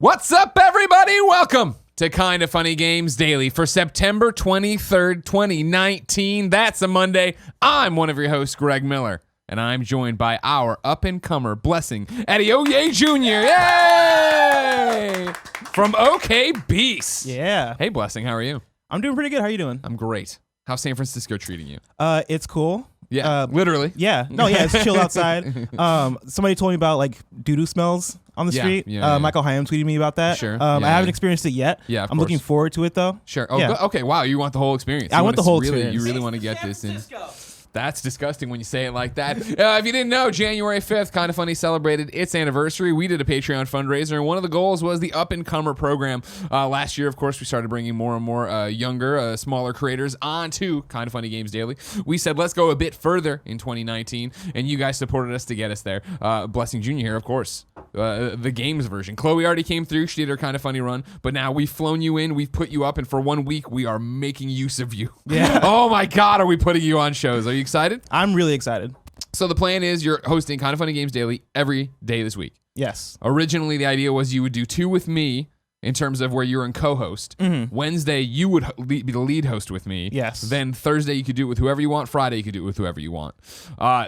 What's up, everybody? Welcome to Kinda Funny Games Daily for September 23rd, 2019. That's a Monday. I'm one of your hosts, Greg Miller, and I'm joined by our up-and-comer Blessing Adeoye Jr. Yay! From OK Beast. Yeah. Hey, Blessing, how are you? I'm doing pretty good. How are you doing? I'm great. How's San Francisco treating you? It's cool. Yeah, literally. Yeah. No, yeah, it's chill outside. Somebody told me about like doo-doo smells on the street. Yeah. Michael Hyam tweeted me about that. Sure. I haven't experienced it yet. Yeah, of I'm course. looking forward to it though. Sure. Oh, Yeah. okay. Wow, you want the whole experience. I want the whole experience. You really want to get this in. That's disgusting when you say it like that. If you didn't know, January 5th, Kinda Funny celebrated its anniversary. We did a Patreon fundraiser, and one of the goals was the up-and-comer program. Last year, of course, we started bringing more and more younger, smaller creators onto Kinda Funny Games Daily. We said, let's go a bit further in 2019, and you guys supported us to get us there. Blessing Jr. here, of course. The games version. Chloe already came through. She did her Kinda Funny run, but now we've flown you in, we've put you up, and for 1 week, we are making use of you. Yeah. Oh my God, are we putting you on shows? Are you excited? I'm really excited. So the plan is you're hosting Kinda Funny Games Daily every day this week. Yes. Originally, the idea was you would do 2 with me in terms of where you're in co-host. Mm-hmm. Wednesday, you would be the lead host with me. Yes. Then Thursday, you could do it with whoever you want. Friday, you could do it with whoever you want.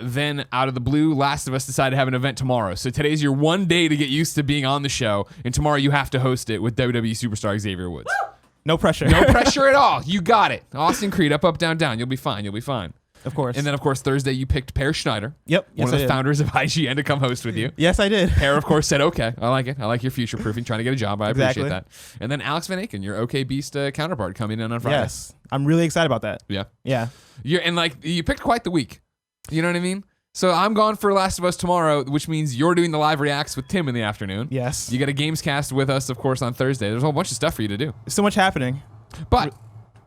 Then out of the blue, Last of Us decided to have an event tomorrow. So today's your 1 day to get used to being on the show. And tomorrow, you have to host it with WWE superstar Xavier Woods. Woo! No pressure. No pressure at all. You got it. Austin Creed, up, down, down. You'll be fine. You'll be fine. Of course. And then, of course, Thursday, you picked Per Schneider. Yep. One of the founders of IGN to come host with you. Yes, I did. Per, of course, said, okay, I like it. I like your future-proofing, trying to get a job. I Exactly. appreciate that. And then Alex Van Aken, your OK Beast counterpart, coming in on Friday. Yes. I'm really excited about that. Yeah. Yeah. You picked quite the week. You know what I mean? So I'm gone for Last of Us tomorrow, which means you're doing the live reacts with Tim in the afternoon. Yes. You got a Gamescast with us, of course, on Thursday. There's a whole bunch of stuff for you to do. So much happening. But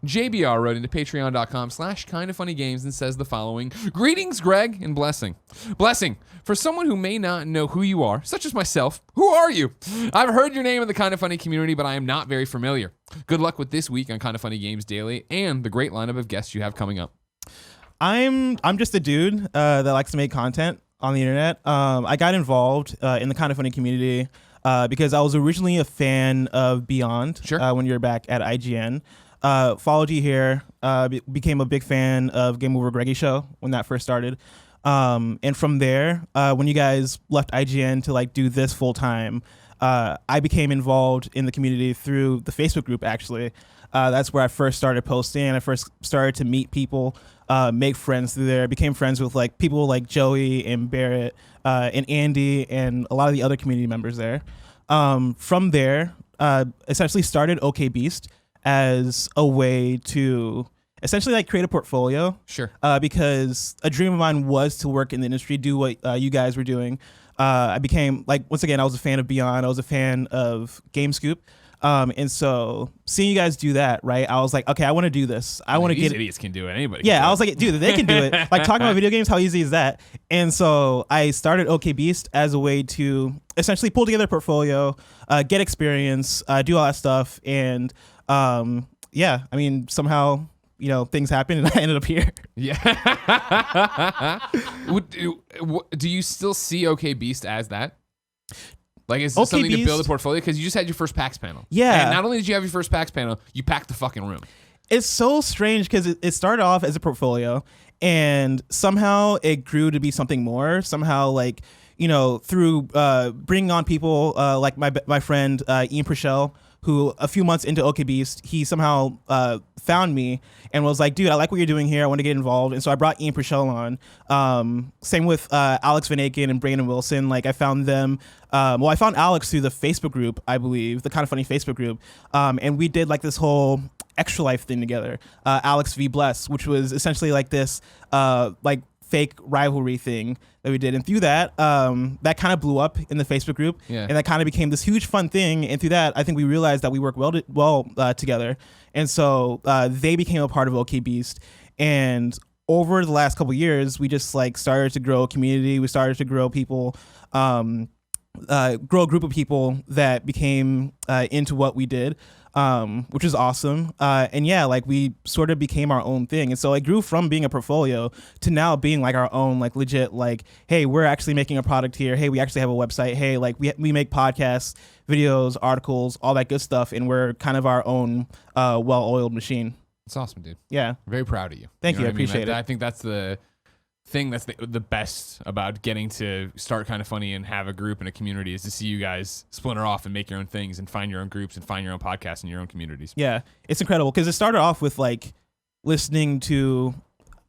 JBR wrote into patreon.com/kindafunnygames and says the following: Greetings, Greg, and Blessing. Blessing, for someone who may not know who you are, such as myself, who are you? I've heard your name in the Kinda Funny community, but I am not very familiar. Good luck with this week on Kinda Funny Games Daily and the great lineup of guests you have coming up. I'm just a dude that likes to make content on the internet. I got involved in the Kinda Funny community because I was originally a fan of Beyond. Sure. When you were back at IGN. Followed you here, became a big fan of Game Over Greggy Show when that first started. And from there, when you guys left IGN to like do this full time, I became involved in the community through the Facebook group, actually. That's where I first started posting. I first started to meet people, make friends through there, became friends with like people like Joey and Barrett and Andy and a lot of the other community members there. From there, essentially started OK Beast as a way to essentially like create a portfolio. Sure. Because a dream of mine was to work in the industry, do what you guys were doing. I became like, once again, I was a fan of Beyond. I was a fan of GameScoop. And so seeing you guys do that, right? I was like, okay, I want to do this. I want to get idiots can do it. Anybody. Yeah, I was like, dude, they can do it. Like talking about video games, how easy is that? And so I started OK Beast as a way to essentially pull together a portfolio, get experience, do all that stuff. And yeah, I mean, somehow, you know, things happened and I ended up here. Yeah. Do you still see OK Beast as that? Like, is this something to build a portfolio? Because you just had your first PAX panel. Yeah. And not only did you have your first PAX panel, you packed the fucking room. It's so strange because it started off as a portfolio and somehow it grew to be something more. Somehow, like, you know, through bringing on people like my friend Ian Purcell, who a few months into OK Beast, he somehow found me and was like, dude, I like what you're doing here. I want to get involved. And so I brought Ian Purcell on. Same with Alex Van Aken and Brandon Wilson. Like I found them. I found Alex through the Facebook group, I believe, the Kinda Funny Facebook group. And we did like this whole Extra Life thing together, Alex v Bless, which was essentially like this like fake rivalry thing that we did. And through that, that kind of blew up in the Facebook group. Yeah. And that kind of became this huge fun thing. And through that, I think we realized that we work well together. And so they became a part of OK Beast. And over the last couple of years, we just like started to grow a community. We started to grow people. grow a group of people that became into what we did, which is awesome. And yeah, like we sort of became our own thing. And so it grew from being a portfolio to now being like our own, like legit, like, hey, we're actually making a product here. Hey, we actually have a website. Hey, like we make podcasts, videos, articles, all that good stuff. And we're kind of our own well-oiled machine. It's awesome, dude. Yeah. Very proud of you. Thank you. I what mean? appreciate it. I think that's the thing that's the best about getting to start Kind of Funny and have a group and a community is to see you guys splinter off and make your own things and find your own groups and find your own podcasts and your own communities. Yeah, it's incredible because it started off with like listening to,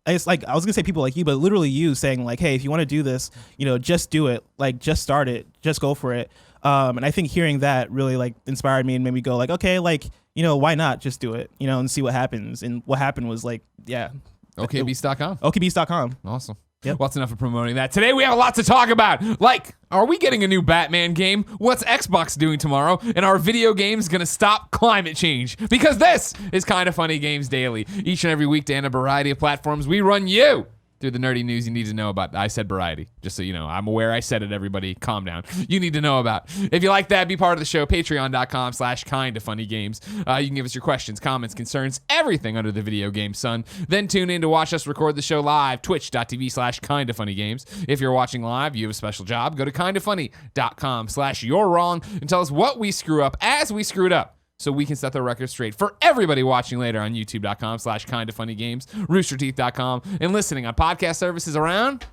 it's like I was gonna say people like you, but literally you saying like, hey, if you want to do this, just do it, like just start it, just go for it. And I think hearing that really like inspired me and made me go like, okay, like why not just do it, and see what happens. And what happened was like, yeah. OKBeast.com. OKBeast.com. Awesome. Yep. Well, that's enough of promoting that. Today we have a lot to talk about. Like, are we getting a new Batman game? What's Xbox doing tomorrow? And are video games going to stop climate change? Because this is Kind of Funny Games Daily. Each and every weekday on a variety of platforms, we run you through the nerdy news you need to know about. I said variety, just so you know. I'm aware I said it, everybody. Calm down. You need to know about. If you like that, be part of the show. Patreon.com/kindoffunnygames. You can give us your questions, comments, concerns, everything under the video game sun. Then tune in to watch us record the show live. Twitch.tv/kindoffunnygames. If you're watching live, you have a special job. Go to kindoffunny.com/you're wrong and tell us what we screw up as we screwed up, so we can set the record straight for everybody watching later on youtube.com/kindoffunnygames, roosterteeth.com, and listening on podcast services around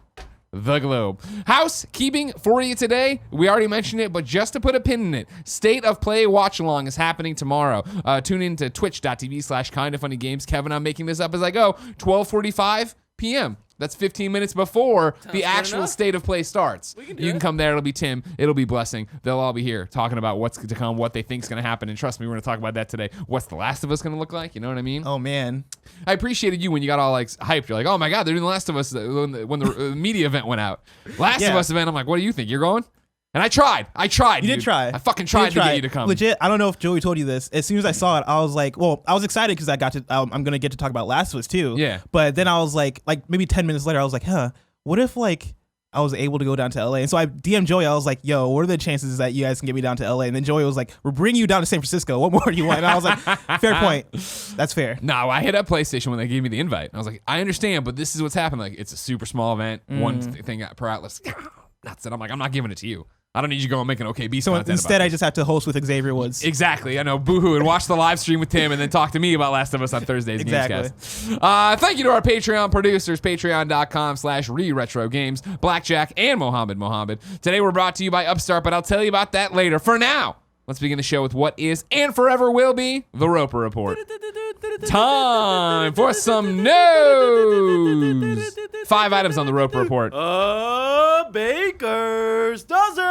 the globe. Housekeeping for you today. We already mentioned it, but just to put a pin in it, State of Play Watch Along is happening tomorrow. Tune in to twitch.tv/kindoffunnygames. Kevin, I'm making this up as I go. 12:45 p.m. That's 15 minutes before the actual State of Play starts. You can come there. It'll be Tim. It'll be Blessing. They'll all be here talking about what's to come, what they think's going to happen. And trust me, we're going to talk about that today. What's The Last of Us going to look like? You know what I mean? Oh, man. I appreciated you when you got all like hyped. You're like, oh my God, they're doing The Last of Us when the media event went out. Last of Us event. I'm like, what do you think? You're going? And I tried. You did try. I fucking tried to get you to come. Legit. I don't know if Joey told you this. As soon as I saw it, I was like, well, I was excited because I'm going to get to talk about Last of Us too. Yeah. But then I was like maybe 10 minutes later, I was like, what if like I was able to go down to LA? And so I DM'd Joey. I was like, yo, what are the chances that you guys can get me down to LA? And then Joey was like, we're bringing you down to San Francisco. What more do you want? And I was like, fair point. That's fair. No, I hit up PlayStation when they gave me the invite. I was like, I understand, but this is what's happened. Like, it's a super small event. One thing per outlet. That's it. I'm like, I'm not giving it to you. I don't need you to go and make an OKB So instead, I just have to host with Xavier Woods. Exactly. I know. Boohoo. And watch the live stream with Tim and then talk to me about Last of Us on Thursday's Gamescast. Thank you to our Patreon producers, patreon.com/re-retro-games, Blackjack and Mohammed Mohammed. Today we're brought to you by Upstart, but I'll tell you about that later. For now, let's begin the show with what is and forever will be the Roper Report. Time for some news. 5 items on the Roper Report. Baker's dozen.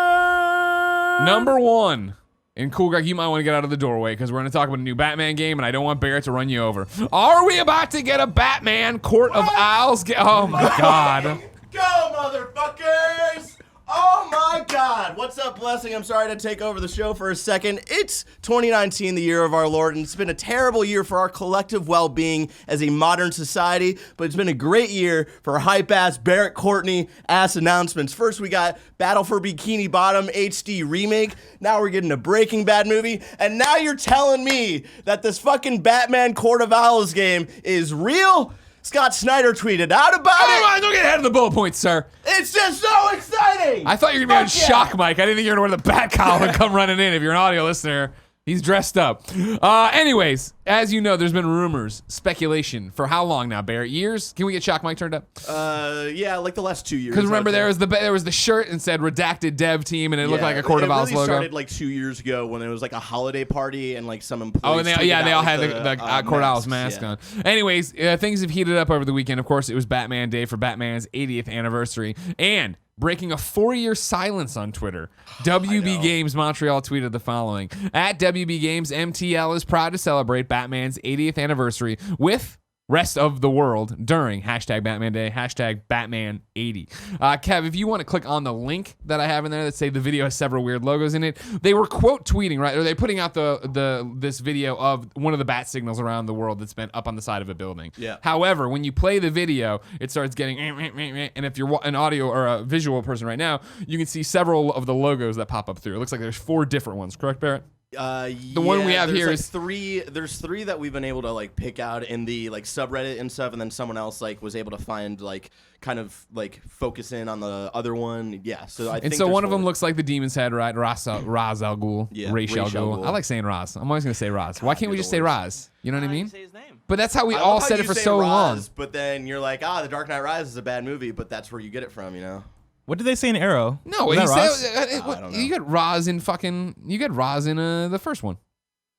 Number 1. And cool, Greg, you might want to get out of the doorway because we're going to talk about a new Batman game, and I don't want Barrett to run you over. Are we about to get a Batman Court of Owls game? Oh, my God. Go, motherfuckers. Oh, my God. What's up, Blessing? I'm sorry to take over the show for a second. It's 2019, the year of our Lord, and it's been a terrible year for our collective well-being as a modern society, but it's been a great year for hype-ass Barrett Courtney-ass announcements. First, we got Battle for Bikini Bottom HD remake. Now we're getting a Breaking Bad movie, and now you're telling me that this fucking Batman Court of Owls game is real? Scott Snyder tweeted out about it. Don't get ahead of the bullet points, sir. It's just so exciting. I thought you were going to be on shock mic. I didn't think you were going to wear the bat collar and come running in. If you're an audio listener, he's dressed up. Anyways, as you know, there's been rumors, speculation for how long now, Barrett? Years? Can we get shock mic turned up? Yeah, like the last 2 years. Because remember, there was the shirt and said redacted dev team, and it looked like a Court of Owls logo. It started like 2 years ago when it was like a holiday party and like some employees. Oh, and they all had the Court of Owls mask on. Anyways, things have heated up over the weekend. Of course, it was Batman Day for Batman's 80th anniversary, and breaking a 4-year silence on Twitter, WB Games Montreal tweeted the following: at WB Games, MTL is proud to celebrate Batman's 80th anniversary with rest of the world during hashtag Batman Day, hashtag Batman 80. Kev, if you want to click on the link that I have in there that say the video has several weird logos in it, they were quote tweeting, right? Or they putting out this video of one of the bat signals around the world that's been up on the side of a building. Yeah. However, when you play the video, it starts getting, and if you're an audio or a visual person right now, you can see several of the logos that pop up through. It looks like there's 4 different ones, correct, Barrett? The one we have here like is 3. There's 3 that we've been able to like pick out in the like subreddit and stuff, and then someone else like was able to find like kind of like focus in on the other one. Yeah, so I think. And so one of them looks like the demon's head, right? Ras Al Ghul. Yeah, Ra's al Ra's al Ghul. Ghul. I like saying Raz. I'm always gonna say Raz. Why can't we you're just the say worst. Raz? You know what I mean? Say his name. But that's how we I all love how said it you for say so long. Raz, but then you're like, The Dark Knight Rises is a bad movie, but that's where you get it from, you know. What did they say in Arrow? No, Was he that Ross? said, I don't know. you get Raz in the first one.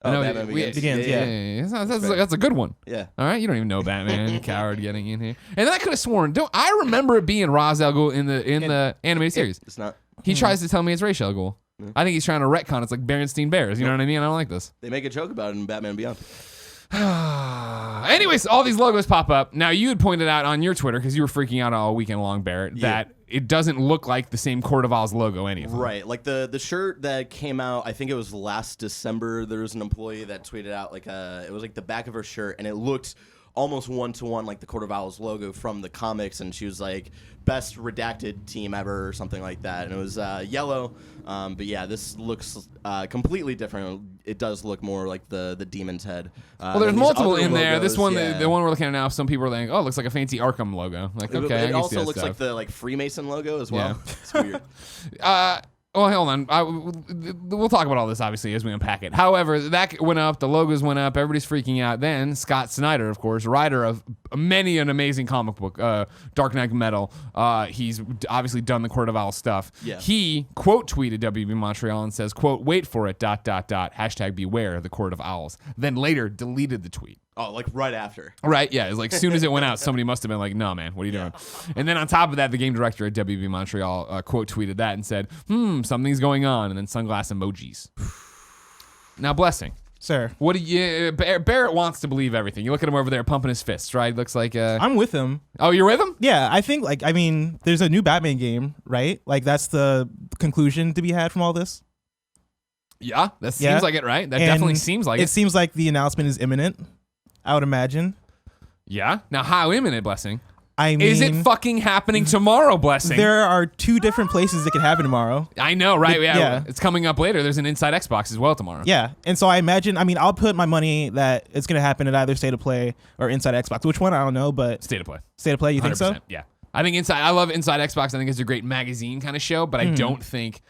Oh, I know Batman Begins. Begins, yeah. That's a good one. Yeah. All right, you don't even know Batman, you coward, getting in here. And then I could have sworn, I remember it being Ra's al Ghul in the animated series. It's not. He tries to tell me it's Ra's al Ghul. I think he's trying to retcon. It's like Berenstein Bears. You know what I mean? I don't like this. They make a joke about it in Batman Beyond. Anyways, all these logos pop up. Now, you had pointed out on your Twitter, because you were freaking out all weekend long, Barrett, that it doesn't look like the same Court of Owls logo, any of them. Right, like the shirt that came out, I think it was last December. There was an employee that tweeted out like it was like the back of her shirt, and it looked almost 1-to-1 like the Court of Owls logo from the comics, and she was like best redacted team ever or something like that, and it was yellow. But yeah, this looks completely different. It does look more like the demon's head. Well, there's these multiple other in there. logos, This one, yeah. the one we're looking at now, some people are like, oh, it looks like a fancy Arkham logo. Like, okay, I It can also see that looks stuff. like the like Freemason logo as well. Yeah. It's weird. Well, hold on. We'll talk about all this, obviously, as we unpack it. However, that went up. The logos went up. Everybody's freaking out. Then Scott Snyder, of course, writer of many an amazing comic book, Dark Knight Metal. He's obviously done the Court of Owls stuff. Yeah. He quote tweeted WB Montreal and says, quote, wait for it, ... hashtag beware the Court of Owls. Then later deleted the tweet. Oh, like right after. Right, yeah. It's like as soon as it went out, somebody must have been like, no, man, what are you doing? And then on top of that, the game director at WB Montreal quote tweeted that and said, something's going on, and then sunglass emojis. Now, Blessing. Sir. What do you? Barrett wants to believe everything. You look at him over there pumping his fists, right? Looks like. I'm with him. Oh, you're with him? Yeah, I think there's a new Batman game, right? Like that's the conclusion to be had from all this. Yeah, that seems like it, right? That definitely seems like it. It seems like the announcement is imminent, I would imagine. Yeah. Now, how imminent, Blessing? I mean, is it fucking happening tomorrow, Blessing? There are 2 different places it could happen tomorrow. I know, right? Yeah. It's coming up later. There's an Inside Xbox as well tomorrow. Yeah, and so I imagine. I'll put my money that it's going to happen at either State of Play or Inside Xbox. Which one? I don't know, but State of Play. State of Play. You think so? Yeah. I think I love Inside Xbox. I think it's a great magazine kind of show, but I don't think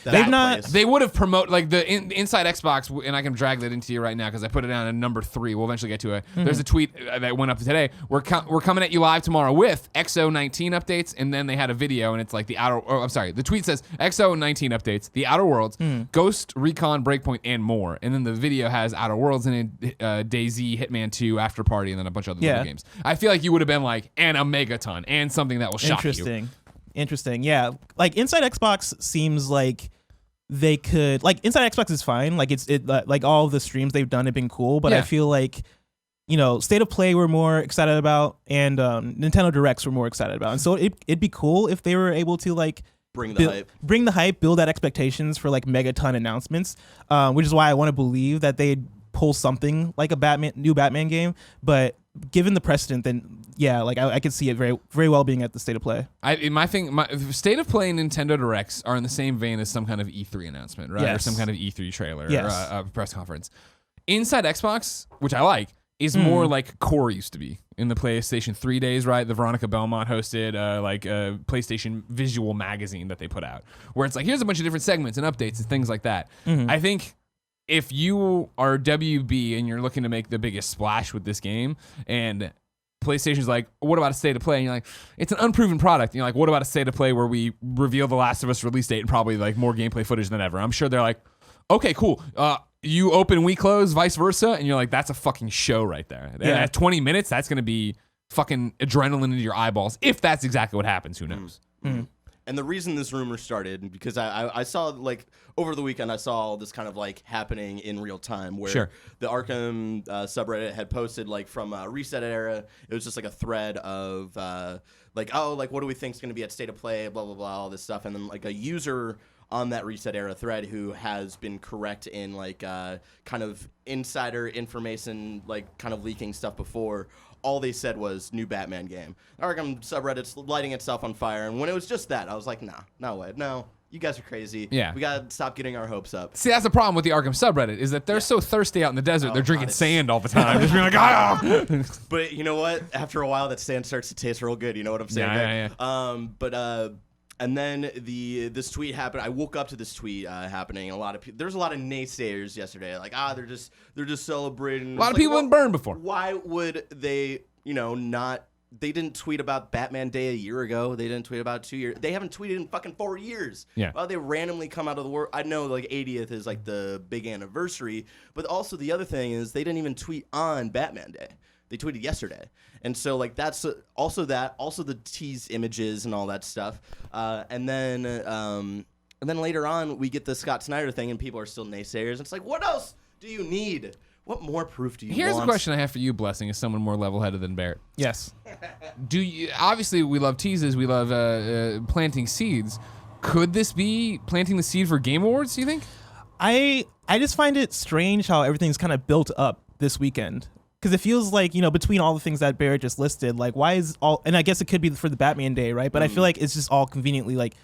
They've not. they would have promoted like the Inside Xbox, and I can drag that into you right now because I put it down at number 3. We'll eventually get to it. There's a tweet that went up today. We're coming at you live tomorrow with XO19 updates, and then they had a video, and it's like the tweet says XO19 updates, the Outer Worlds, Ghost Recon Breakpoint, and more. And then the video has Outer Worlds in it, DayZ, Hitman 2, After Party, and then a bunch of other little games. I feel like you would have been like, and a megaton, and something that will shock you. Interesting. Yeah. Like Inside Xbox seems like they could Inside Xbox is fine. Like like all the streams they've done have been cool, but I feel like, State of Play we're more excited about, and Nintendo Directs we're more excited about. And so it'd be cool if they were able to like bring the hype, build that expectations for like megaton announcements, which is why I want to believe that they'd pull something like a new Batman game. But given the precedent, then I could see it very, very well being at the State of Play. My State of Play and Nintendo Directs are in the same vein as some kind of E3 announcement, right? Yes. Or some kind of E3 trailer Yes. or a press conference. Inside Xbox, which I like, is more like Core used to be in the PlayStation 3 days, right? The Veronica Belmont hosted PlayStation Visual magazine that they put out, where it's like, here's a bunch of different segments and updates and things like that. I think if you are WB and you're looking to make the biggest splash with this game, and PlayStation's like, what about a State of Play? And you're like, it's an unproven product. And you're like, what about a State of Play where we reveal The Last of Us release date and probably like more gameplay footage than ever? I'm sure they're like, okay, cool. You open, we close, vice versa. And you're like, that's a fucking show right there. And at 20 minutes, that's going to be fucking adrenaline into your eyeballs. If that's exactly what happens, who knows? And the reason this rumor started, because I saw, like, over the weekend, I saw all this kind of, like, happening in real time where the Arkham subreddit had posted, like, from Reset Era. It was just, like, a thread of, like, oh, like, what do we think is going to be at State of Play, blah, blah, blah, all this stuff. And then, like, a user on that Reset Era thread who has been correct in, like, kind of insider information, like, kind of leaking stuff before. All they said was new Batman game. Arkham subreddit's lighting itself on fire, and when it was just that, I was like, nah, no way, no. You guys are crazy. Yeah. We got to stop getting our hopes up. See, that's the problem with the Arkham subreddit, is that they're so thirsty out in the desert, they're drinking sand all the time. Just being like, ah! But you know what? After a while, that sand starts to taste real good. You know what I'm saying? Yeah. And then this tweet happened. I woke up to this tweet happening. There's a lot of naysayers yesterday. Like, they're just celebrating. A lot of people have been burned before. Why would they, not? They didn't tweet about Batman Day a year ago. They didn't tweet about 2 years. They haven't tweeted in fucking 4 years. Yeah. Well, they randomly come out of the world. I know, like, 80th is like the big anniversary, but also the other thing is they didn't even tweet on Batman Day. They tweeted yesterday. And so, like, that's also the tease images and all that stuff. And then later on, we get the Scott Snyder thing, and people are still naysayers. It's like, what else do you need? What more proof do you want? Here's a question I have for you, Blessing, as someone more level-headed than Barrett. Yes. Obviously, we love teases. We love planting seeds. Could this be planting the seed for Game Awards, do you think? I just find it strange how everything's kind of built up this weekend. Because it feels like, between all the things that Barrett just listed, like, why is and I guess it could be for the Batman Day, right? But I feel like it's just all conveniently, like,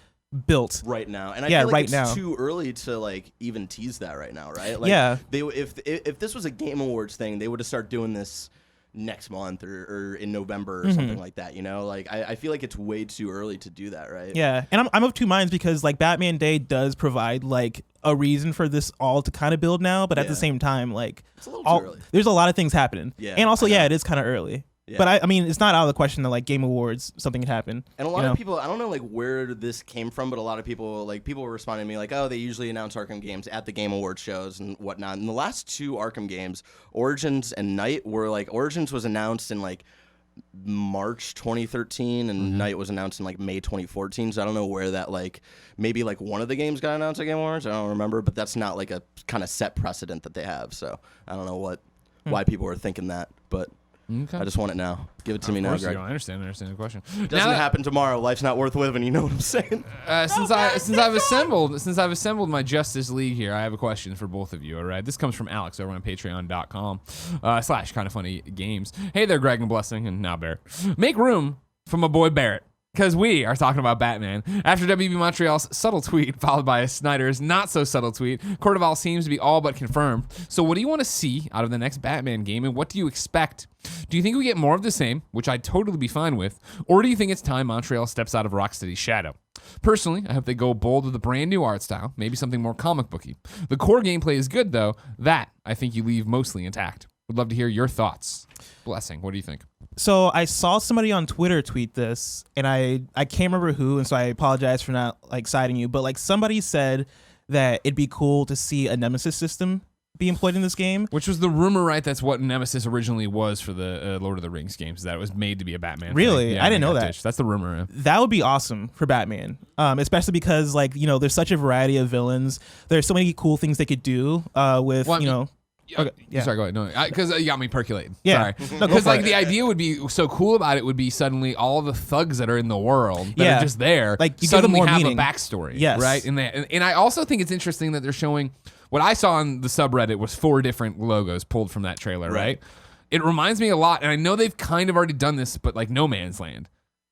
built right now, and I feel like it's too early to, like, even tease that right now, right? Like, if this was a Game Awards thing, they would have started doing this next month or in November or something like that, Like, I feel like it's way too early to do that, right? Yeah, and I'm of two minds because, like, Batman Day does provide, like, a reason for this all to kind of build now, but at the same time, like, it's a little too early. There's a lot of things happening. Yeah, and also, it is kind of early. Yeah. But I mean, it's not out of the question that, like, Game Awards, something could happen. And a lot of people, I don't know, like, where this came from, but a lot of people, like, people were responding to me like, oh, they usually announce Arkham games at the Game Awards shows and whatnot. And the last two Arkham games, Origins and Night, were, like, Origins was announced in, like, March 2013, and Night was announced in, like, May 2014. So I don't know where that, like, maybe, like, one of the games got announced at Game Awards. I don't remember, but that's not, like, a kind of set precedent that they have. So I don't know why people are thinking that, but... Okay. I just want it now. Give it to me now, Greg. I understand the question. It doesn't happen tomorrow. Life's not worth living. You know what I'm saying? Since I've assembled my Justice League here, I have a question for both of you. All right, this comes from Alex over on Patreon.com/kindoffunnygames. Hey there, Greg and Blessing, and now Barrett. Make room for my boy Barrett. Because we are talking about Batman. After WB Montreal's subtle tweet, followed by Snyder's not-so-subtle tweet, Cordoval seems to be all but confirmed. So what do you want to see out of the next Batman game, and what do you expect? Do you think we get more of the same, which I'd totally be fine with, or do you think it's time Montreal steps out of Rocksteady's shadow? Personally, I hope they go bold with a brand new art style, maybe something more comic booky. The core gameplay is good, though. That, I think you leave mostly intact. Would love to hear your thoughts. Blessing, what do you think? So I saw somebody on Twitter tweet this, and I can't remember who, and so I apologize for not, like, citing you, but, like, somebody said that it'd be cool to see a Nemesis system be employed in this game. Which was the rumor, right? That's what Nemesis originally was for the Lord of the Rings games, that it was made to be a Batman Really? thing. Yeah, I didn't know that. That's the rumor. That would be awesome for Batman, especially because, like, there's such a variety of villains. There's so many cool things they could do with, Okay, yeah. Sorry, go ahead. No, because you got me percolating. Yeah. Sorry. Because the idea would be so cool about it would be suddenly all the thugs that are in the world that are just there, like, you suddenly give them more have meaning. a backstory. Yes. Right? And I also think it's interesting that they're showing, what I saw on the subreddit was 4 different logos pulled from that trailer, right? It reminds me a lot, and I know they've kind of already done this, but like No Man's Land.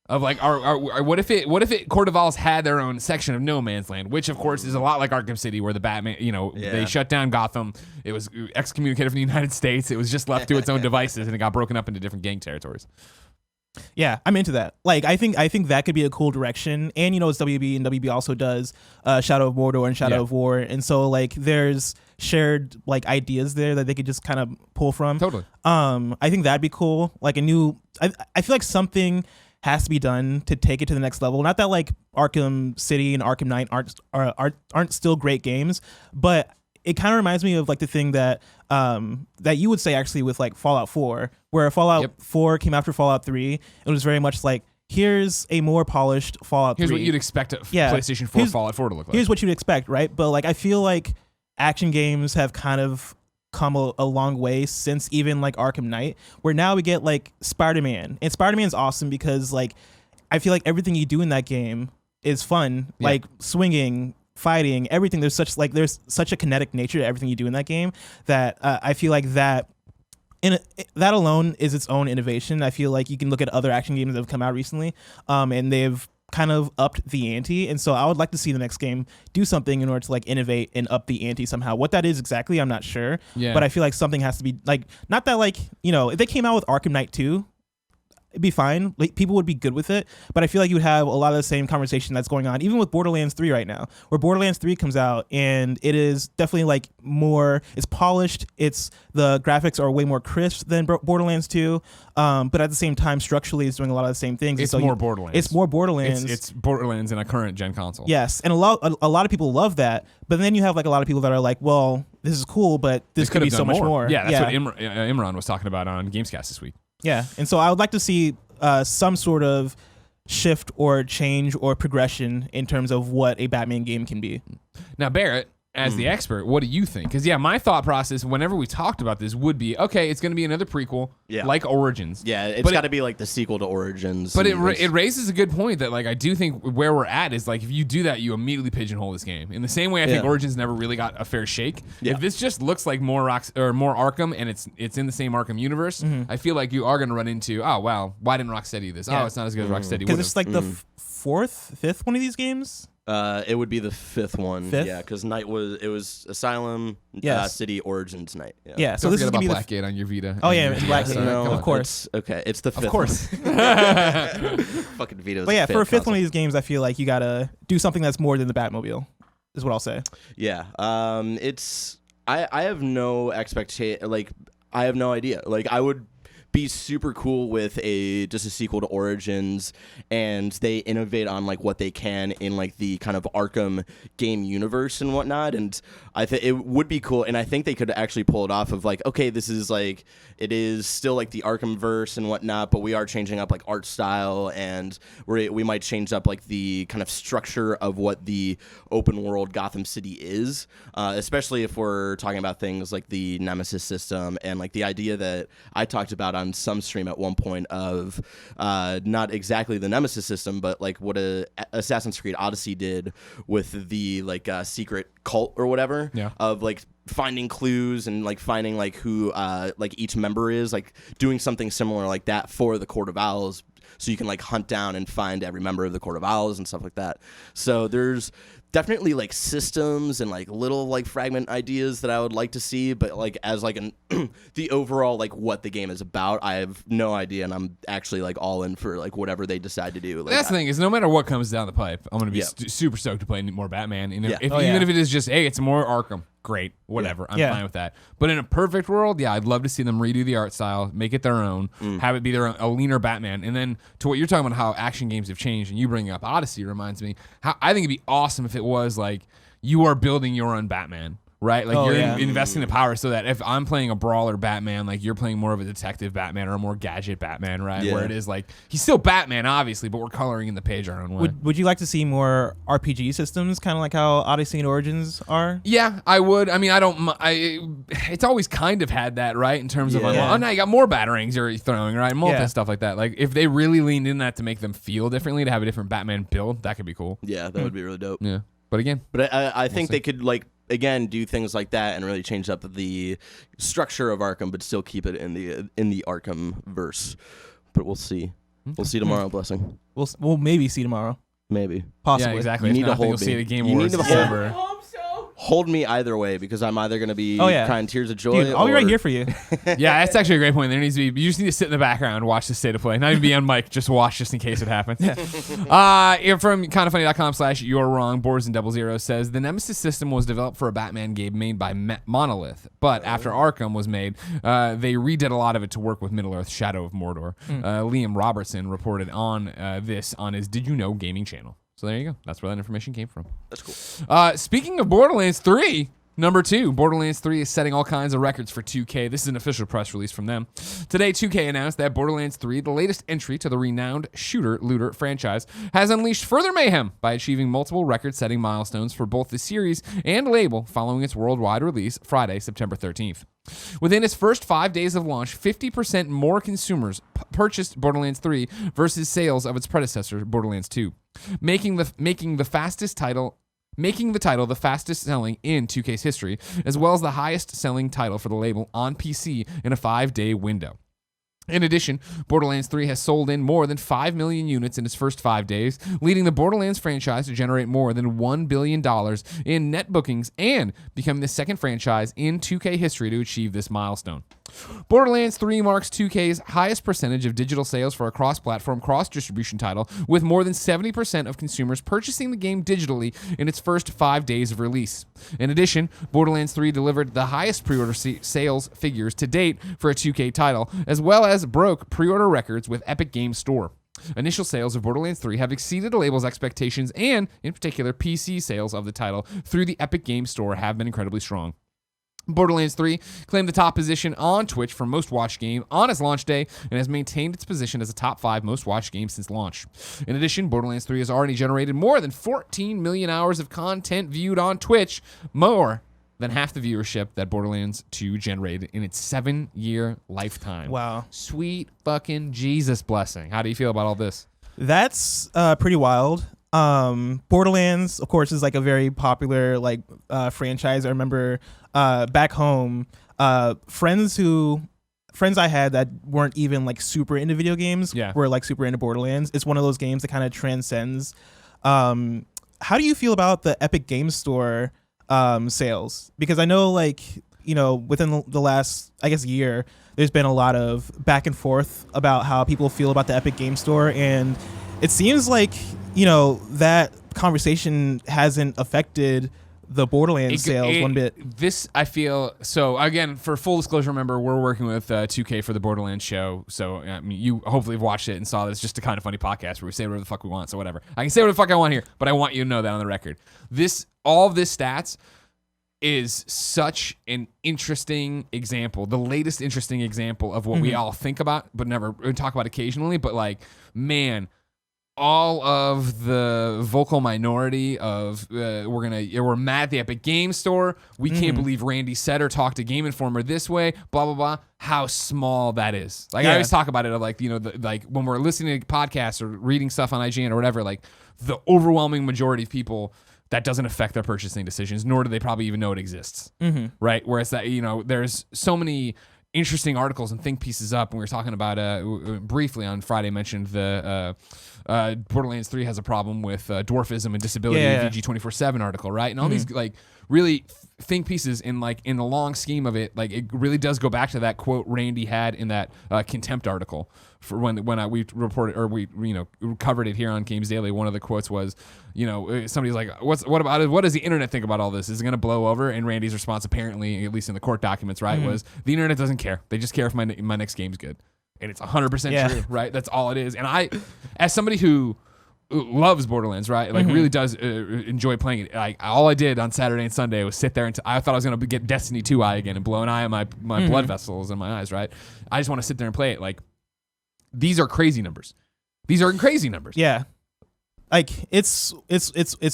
Of like, what if Cordovals had their own section of No Man's Land, which of course is a lot like Arkham City, where the Batman, they shut down Gotham. It was excommunicated from the United States. It was just left to its own devices, and it got broken up into different gang territories. Yeah, I'm into that. Like, I think that could be a cool direction. And it's WB, and WB also does Shadow of Mordor and Shadow of War, and so, like, there's shared, like, ideas there that they could just kind of pull from. Totally. I think that'd be cool. Like, I feel like something has to be done to take it to the next level. Not that, like, Arkham City and Arkham Knight aren't still great games, but it kind of reminds me of, like, the thing that that you would say actually with, like, Fallout 4, where Fallout 4 came after Fallout 3. It was very much like, here's a more polished Fallout 3. Here's what you'd expect a PlayStation 4 Fallout 4 to look like. Here's what you'd expect, right? But like I feel like action games have kind of come a long way since even like Arkham Knight, where now we get like Spider-Man. And Spider-Man's awesome because like I feel like everything you do in that game is fun. Yeah. Like swinging, fighting, everything. There's such a kinetic nature to everything you do in that game that I feel like that alone is its own innovation. I feel like you can look at other action games that have come out recently, and they've kind of upped the ante. And so I would like to see the next game do something in order to like innovate and up the ante somehow. What that is exactly, I'm not sure. Yeah. But I feel like something has to be like, not that like, you know, if they came out with Arkham Knight 2, it'd be fine. Like people would be good with it, but I feel like you would have a lot of the same conversation that's going on, even with Borderlands 3 right now, where Borderlands 3 comes out and it is definitely like more, it's polished. The graphics are way more crisp than Borderlands 2, but at the same time, structurally, it's doing a lot of the same things. It's more Borderlands. It's more Borderlands. It's Borderlands in a current gen console. Yes, and a lot of people love that, but then you have like a lot of people that are like, well, this is cool, but this could be so much more. Yeah, that's what Imran was talking about on Gamescast this week. Yeah, and so I would like to see some sort of shift or change or progression in terms of what a Batman game can be. Now, Barrett, as the expert, what do you think? Because, my thought process whenever we talked about this would be, okay, it's going to be another prequel like Origins. Yeah, it's got to be like the sequel to Origins. But it raises a good point that, like, I do think where we're at is, like, if you do that, you immediately pigeonhole this game. In the same way I think Origins never really got a fair shake. Yeah. If this just looks like more Arkham and it's in the same Arkham universe, I feel like you are going to run into, oh, wow, why didn't Rocksteady do this? Yeah. Oh, it's not as good as Rocksteady would have. Because it's like the fifth one of these games? It would be the fifth one. Fifth? Yeah, because Night was Asylum, City, Origins, Night. Yeah, so Don't this is forget gonna about be Blackgate on your Vita. Oh yeah, Blackgate. No, of course. It's the fifth. Of course. Fucking Vita. But yeah, for a fifth one of these games, I feel like you gotta do something that's more than the Batmobile. Is what I'll say. Yeah. It's. I have no expectation. Like I have no idea. Like I would be super cool with just a sequel to Origins, and they innovate on like what they can in like the kind of Arkham game universe and whatnot, and I think it would be cool, and I think they could actually pull it off of like, okay, this is like, it is still like the Arkham verse and whatnot, but we are changing up like art style, and we might change up like the kind of structure of what the open world Gotham City is, especially if we're talking about things like the Nemesis system and like the idea that I talked about on some stream at one point of not exactly the Nemesis system, but like what Assassin's Creed Odyssey did with the like secret cult or whatever, of like finding clues and like finding like who like each member is, like doing something similar like that for the Court of Owls, so you can like hunt down and find every member of the Court of Owls and stuff like that. So there's definitely like systems and like little like fragment ideas that I would like to see, but like as like the overall like what the game is about, I have no idea, and I'm actually like all in for like whatever they decide to do. Like, that's the thing, is no matter what comes down the pipe, I'm gonna be super stoked to play more Batman. And even if it is just, hey, it's more Arkham, great, whatever, I'm fine with that. But in a perfect world, I'd love to see them redo the art style, make it their own, have it be a leaner Batman. And then to what you're talking about, how action games have changed, and you bringing up Odyssey reminds me how I think it'd be awesome if it was like you are building your own Batman. Right? Like investing the power so that if I'm playing a brawler Batman, like you're playing more of a detective Batman or a more gadget Batman, right? Yeah. Where it is like, he's still Batman, obviously, but we're coloring in the page our own way. Would you like to see more RPG systems, kind of like how Odyssey and Origins are? Yeah, I would. I mean, it's always kind of had that, right? In terms of, like, oh, now you got more batarangs you're throwing, right? Stuff like that. Like, if they really leaned in that to make them feel differently, to have a different Batman build, that could be cool. Yeah, that would be really dope. Yeah. But again. But I think they could, like, again, do things like that and really change up the structure of Arkham, but still keep it in the Arkham verse. But we'll see. We'll see tomorrow, Blessing. We'll maybe see tomorrow. Maybe. Possibly. Yeah, exactly. You need to hold you'll me. See the Game you Awards need to December. Hold me either way, because I'm either going to be crying tears of joy. Dude, I'll be right here for you. Yeah, that's actually a great point. There needs to be, you just need to sit in the background and watch the state of play. Not even be on mic, just watch just in case it happens. From kindoffunny.com/you're-wrong, Boards and Double Zero says, the Nemesis system was developed for a Batman game made by Monolith, but after Arkham was made, they redid a lot of it to work with Middle-earth Shadow of Mordor. Liam Robertson reported on this on his Did You Know gaming channel. So there you go. That's where that information came from. That's cool. Speaking of Borderlands 3, Number 2, Borderlands 3 is setting all kinds of records for 2K. This is an official press release from them. Today, 2K announced that Borderlands 3, the latest entry to the renowned shooter-looter franchise, has unleashed further mayhem by achieving multiple record-setting milestones for both the series and label following its worldwide release Friday, September 13th. Within its first 5 days of launch, 50% more consumers purchased Borderlands 3 versus sales of its predecessor, Borderlands 2, making the title the fastest selling in 2K's history, as well as the highest selling title for the label on PC in a 5-day window. In addition, Borderlands 3 has sold in more than 5 million units in its first 5 days, leading the Borderlands franchise to generate more than $1 billion in net bookings and becoming the second franchise in 2K history to achieve this milestone. Borderlands 3 marks 2K's highest percentage of digital sales for a cross-platform, cross-distribution title, with more than 70% of consumers purchasing the game digitally in its first 5 days of release. In addition, Borderlands 3 delivered the highest pre-order sales figures to date for a 2K title, as well as broke pre-order records with Epic Games Store. Initial sales of Borderlands 3 have exceeded the label's expectations, and, in particular, PC sales of the title through the Epic Games Store have been incredibly strong. Borderlands 3 claimed the top position on Twitch for most watched game on its launch day and has maintained its position as a top 5 most watched game since launch. In addition, Borderlands 3 has already generated more than 14 million hours of content viewed on Twitch, more than half the viewership that Borderlands 2 generated in its 7-year lifetime. Wow. Sweet fucking Jesus blessing. How do you feel about all this? That's pretty wild. Borderlands, of course, is like a very popular franchise. I remember back home, friends I had that weren't even like super into video games were like super into Borderlands. It's one of those games that kind of transcends. How do you feel about the Epic Games Store sales? Because I know within the last, I guess, year, there's been a lot of back and forth about how people feel about the Epic Games Store, and it seems like that conversation hasn't affected the Borderlands sales one bit. This, I feel, so again, for full disclosure, remember, we're working with 2K for the Borderlands show, so I mean, you hopefully have watched it and saw that it's just a kind of funny podcast where we say whatever the fuck we want, so whatever. I can say whatever the fuck I want here, but I want you to know that on the record. All of this stats is such an interesting example, the latest interesting example of what we all think about, but never talk about occasionally, but man, all of the vocal minority of we're mad at the Epic Games Store. We can't believe Randy said or talked to Game Informer this way. Blah blah blah. How small that is. I always talk about it. When we're listening to podcasts or reading stuff on IGN or whatever. The overwhelming majority of people, that doesn't affect their purchasing decisions, nor do they probably even know it exists. Right. Whereas there's so many interesting articles and think pieces up. And we were talking about briefly on Friday, mentioned the Borderlands 3 has a problem with dwarfism and disability, VG 24/7 article, right? And all these really think pieces in the long scheme of it, it really does go back to that quote Randy had in that contempt article for when we reported, or we covered it here on Games Daily. One of the quotes was, somebody's like, what about it? What does the internet think about all this? Is it going to blow over? And Randy's response, apparently, at least in the court documents, right, was the internet doesn't care. They just care if my next game's good. And it's 100% true, right? That's all it is. And I, as somebody who loves Borderlands, right, really does enjoy playing it. All I did on Saturday and Sunday was sit there and I thought I was going to get Destiny 2 eye again and blow an eye on my blood vessels in my eyes, right? I just want to sit there and play it. These are crazy numbers. These are crazy numbers. Yeah. It's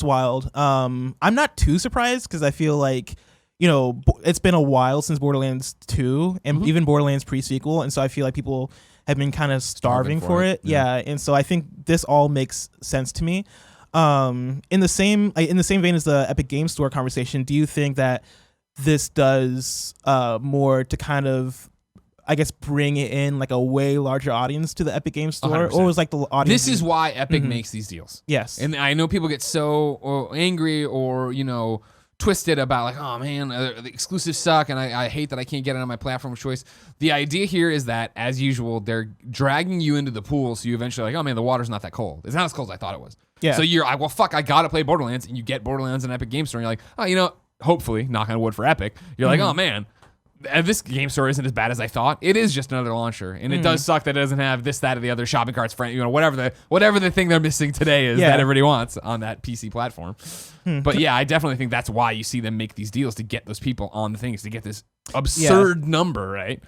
wild. I'm not too surprised because I feel like, it's been a while since Borderlands 2 and even Borderlands pre-sequel, and so I feel like people have been kind of starving for it. Yeah, and so I think this all makes sense to me. In the same vein as the Epic Games Store conversation, do you think that this does more to kind of, I guess, bring it in a way larger audience to the Epic Games Store, 100%. or was the audience? This is why Epic makes these deals. Yes, and I know people get so angry or twisted about oh man, the exclusives suck and I hate that I can't get it on my platform of choice. The idea here is that, as usual, they're dragging you into the pool, so you eventually oh man, the water's not that cold. It's not as cold as I thought it was. Yeah. So you're well fuck, I gotta play Borderlands, and you get Borderlands on Epic Games Store, and you're hopefully, knock on wood for Epic, you're oh man, this game store isn't as bad as I thought. It is just another launcher, and it does suck that it doesn't have this, that, or the other shopping carts, whatever the thing they're missing today is that everybody wants on that PC platform. But yeah, I definitely think that's why you see them make these deals to get those people on the things, to get this absurd number, right?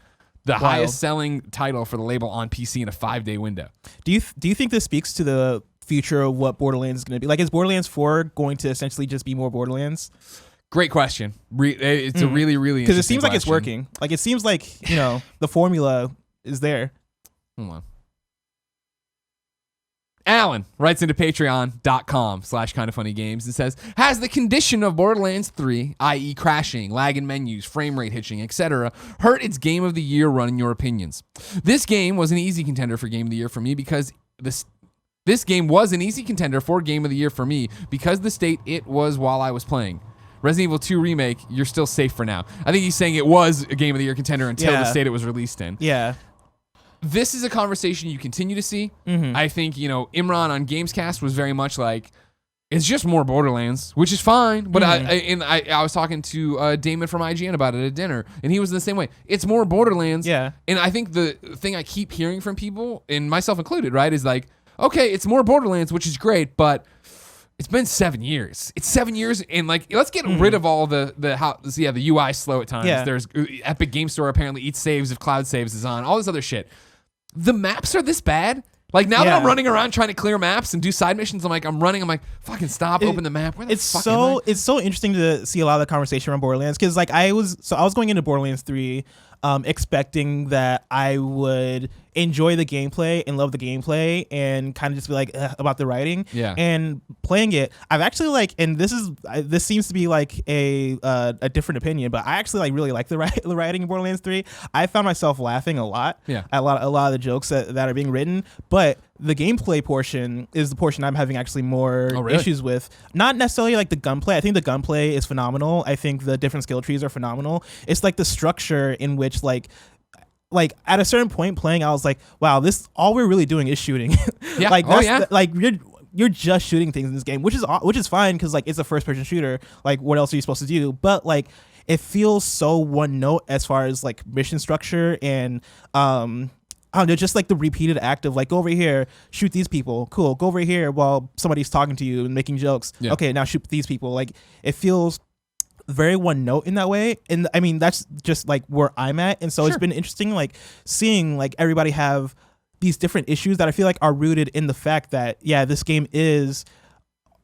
The highest selling title for the label on PC in a 5-day window. Do you think this speaks to the future of what Borderlands is going to be? Like, is Borderlands 4 going to essentially just be more Borderlands? Great question. It's a really, really because it seems like it's working. Like, it seems like, the formula is there. Hold on. Alan writes into patreon.com/kindoffunnygames and says, has the condition of Borderlands 3, i.e. crashing, lag in menus, frame rate hitching, etc., hurt its Game of the Year run in your opinions? This game was an easy contender for Game of the Year for me because this game was an easy contender for Game of the Year for me because the state it was while I was playing. Resident Evil 2 Remake, you're still safe for now. I think he's saying it was a Game of the Year contender until the state it was released in. Yeah. This is a conversation you continue to see. I think, Imran on Gamescast was very much like, it's just more Borderlands, which is fine. But I was talking to Damon from IGN about it at dinner, and he was the same way. It's more Borderlands. Yeah. And I think the thing I keep hearing from people, and myself included, right, is like, okay, it's more Borderlands, which is great, but it's been 7 years. It's 7 years, and like, let's get rid of all the UI slow at times. Yeah. There's Epic Game Store apparently eats saves if Cloud Saves is on. All this other shit. The maps are this bad. Like, now that I'm running around trying to clear maps and do side missions, I'm like, fucking stop, open the map. Where the fuck am I? It's so interesting to see a lot of the conversation around Borderlands, because like I was going into Borderlands 3 expecting that I would enjoy the gameplay and love the gameplay and kind of just be like about the writing. Yeah. And playing it, I've actually like, and this seems to be like a different opinion, but I actually like really like the writing in Borderlands 3. I found myself laughing a lot. Yeah. At a lot of the jokes that are being written, but the gameplay portion is the portion I'm having actually more issues with. Not necessarily like the gunplay. I think the gunplay is phenomenal. I think the different skill trees are phenomenal. It's like the structure in which like at a certain point playing, I was like, wow, this all we're really doing is shooting. Yeah. Like you're just shooting things in this game, which is fine because like it's a first person shooter. Like, what else are you supposed to do? But like, it feels so one note as far as like mission structure and I don't know, just like the repeated act of like, go over here, shoot these people. Cool. Go over here while somebody's talking to you and making jokes. Yeah. Okay, now shoot these people. Like, it feels very one note in that way. And I mean, that's just like where I'm at. And so It's been interesting like seeing like everybody have these different issues that I feel like are rooted in the fact that, this game is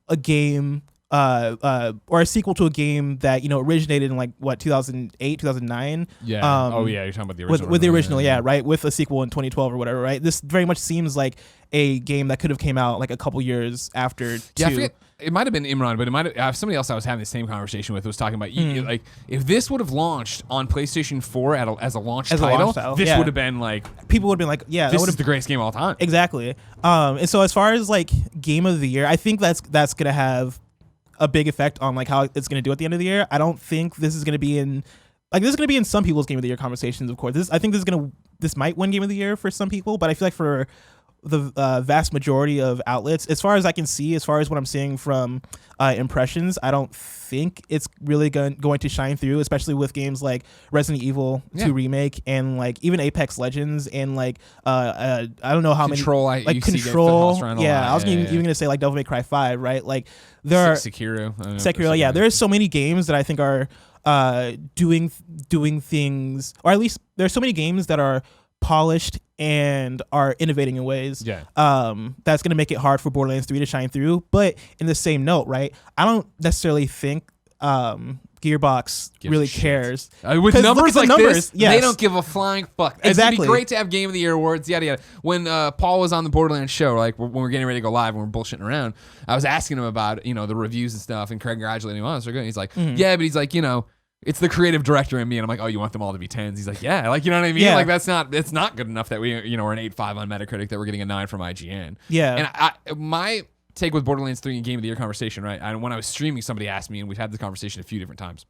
a game or a sequel to a game that originated in like 2008 2009. You're talking about the original with the original right, with a sequel in 2012 or whatever, right? This very much seems like a game that could have came out like a couple years after I forget, it might have been Imran, but it might have somebody else I was having the same conversation with was talking about like, if this would have launched on PlayStation 4 as a launch title, this would have been like, people would have been like, this is the greatest game of all time. Exactly. And so as far as like Game of the Year, I think that's gonna have a big effect on like how it's going to do at the end of the year. I don't think this is going to be in some people's Game of the Year conversations, of course. I think this might win Game of the Year for some people, but I feel like for the vast majority of outlets, as far as I can see, as far as what I'm seeing from impressions, I don't think it's really going to shine through, especially with games like Resident Evil 2 Remake and like even Apex Legends and like I don't know how Control, many Control. I was even going to say like Devil May Cry 5, right? Like there are Sekiro. There's so many games that I think are doing things, or at least there's so many games that are polished and are innovating in ways that's going to make it hard for Borderlands 3 to shine through. But in the same note, right, I don't necessarily think Gearbox really cares. With numbers like this, yes. They don't give a flying fuck. Exactly. It'd be great to have Game of the Year awards, yada yada. When Paul was on the Borderlands show, like when we were getting ready to go live and we're bullshitting around, I was asking him about the reviews and stuff and congratulating him on it. So good. He's like, yeah, but he's like, it's the creative director in me, and I'm like, oh, you want them all to be 10s? He's like, yeah, like, you know what I mean? Yeah. Like, it's not good enough that we're an 8.5 on Metacritic, that we're getting a 9 from IGN. Yeah. And my take with Borderlands 3 and Game of the Year conversation, right? And when I was streaming, somebody asked me, and we've had this conversation a few different times.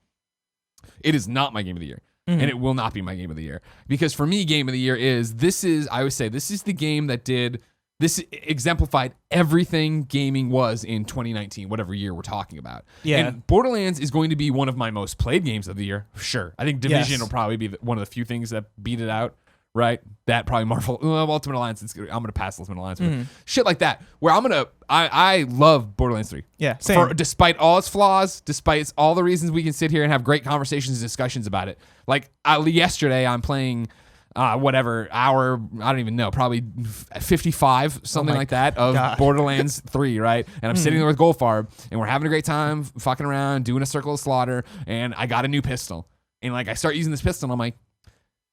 It is not my Game of the Year, and it will not be my Game of the Year, because for me, Game of the Year I would say this is the game that did this exemplified everything gaming was in 2019, whatever year we're talking about. Yeah. And Borderlands is going to be one of my most played games of the year, sure. I think Division will probably be one of the few things that beat it out, right? That probably Marvel, Ultimate Alliance. I'm going to pass Ultimate Alliance. But shit like that, where I love Borderlands 3. Yeah, same. Despite all its flaws, despite all the reasons we can sit here and have great conversations and discussions about it. Like yesterday, I'm playing whatever hour, I don't even know, probably 55, something like that, of Borderlands 3, right? And I'm sitting there with Goldfarb, and we're having a great time fucking around, doing a circle of slaughter, and I got a new pistol. And like I start using this pistol, and I'm like,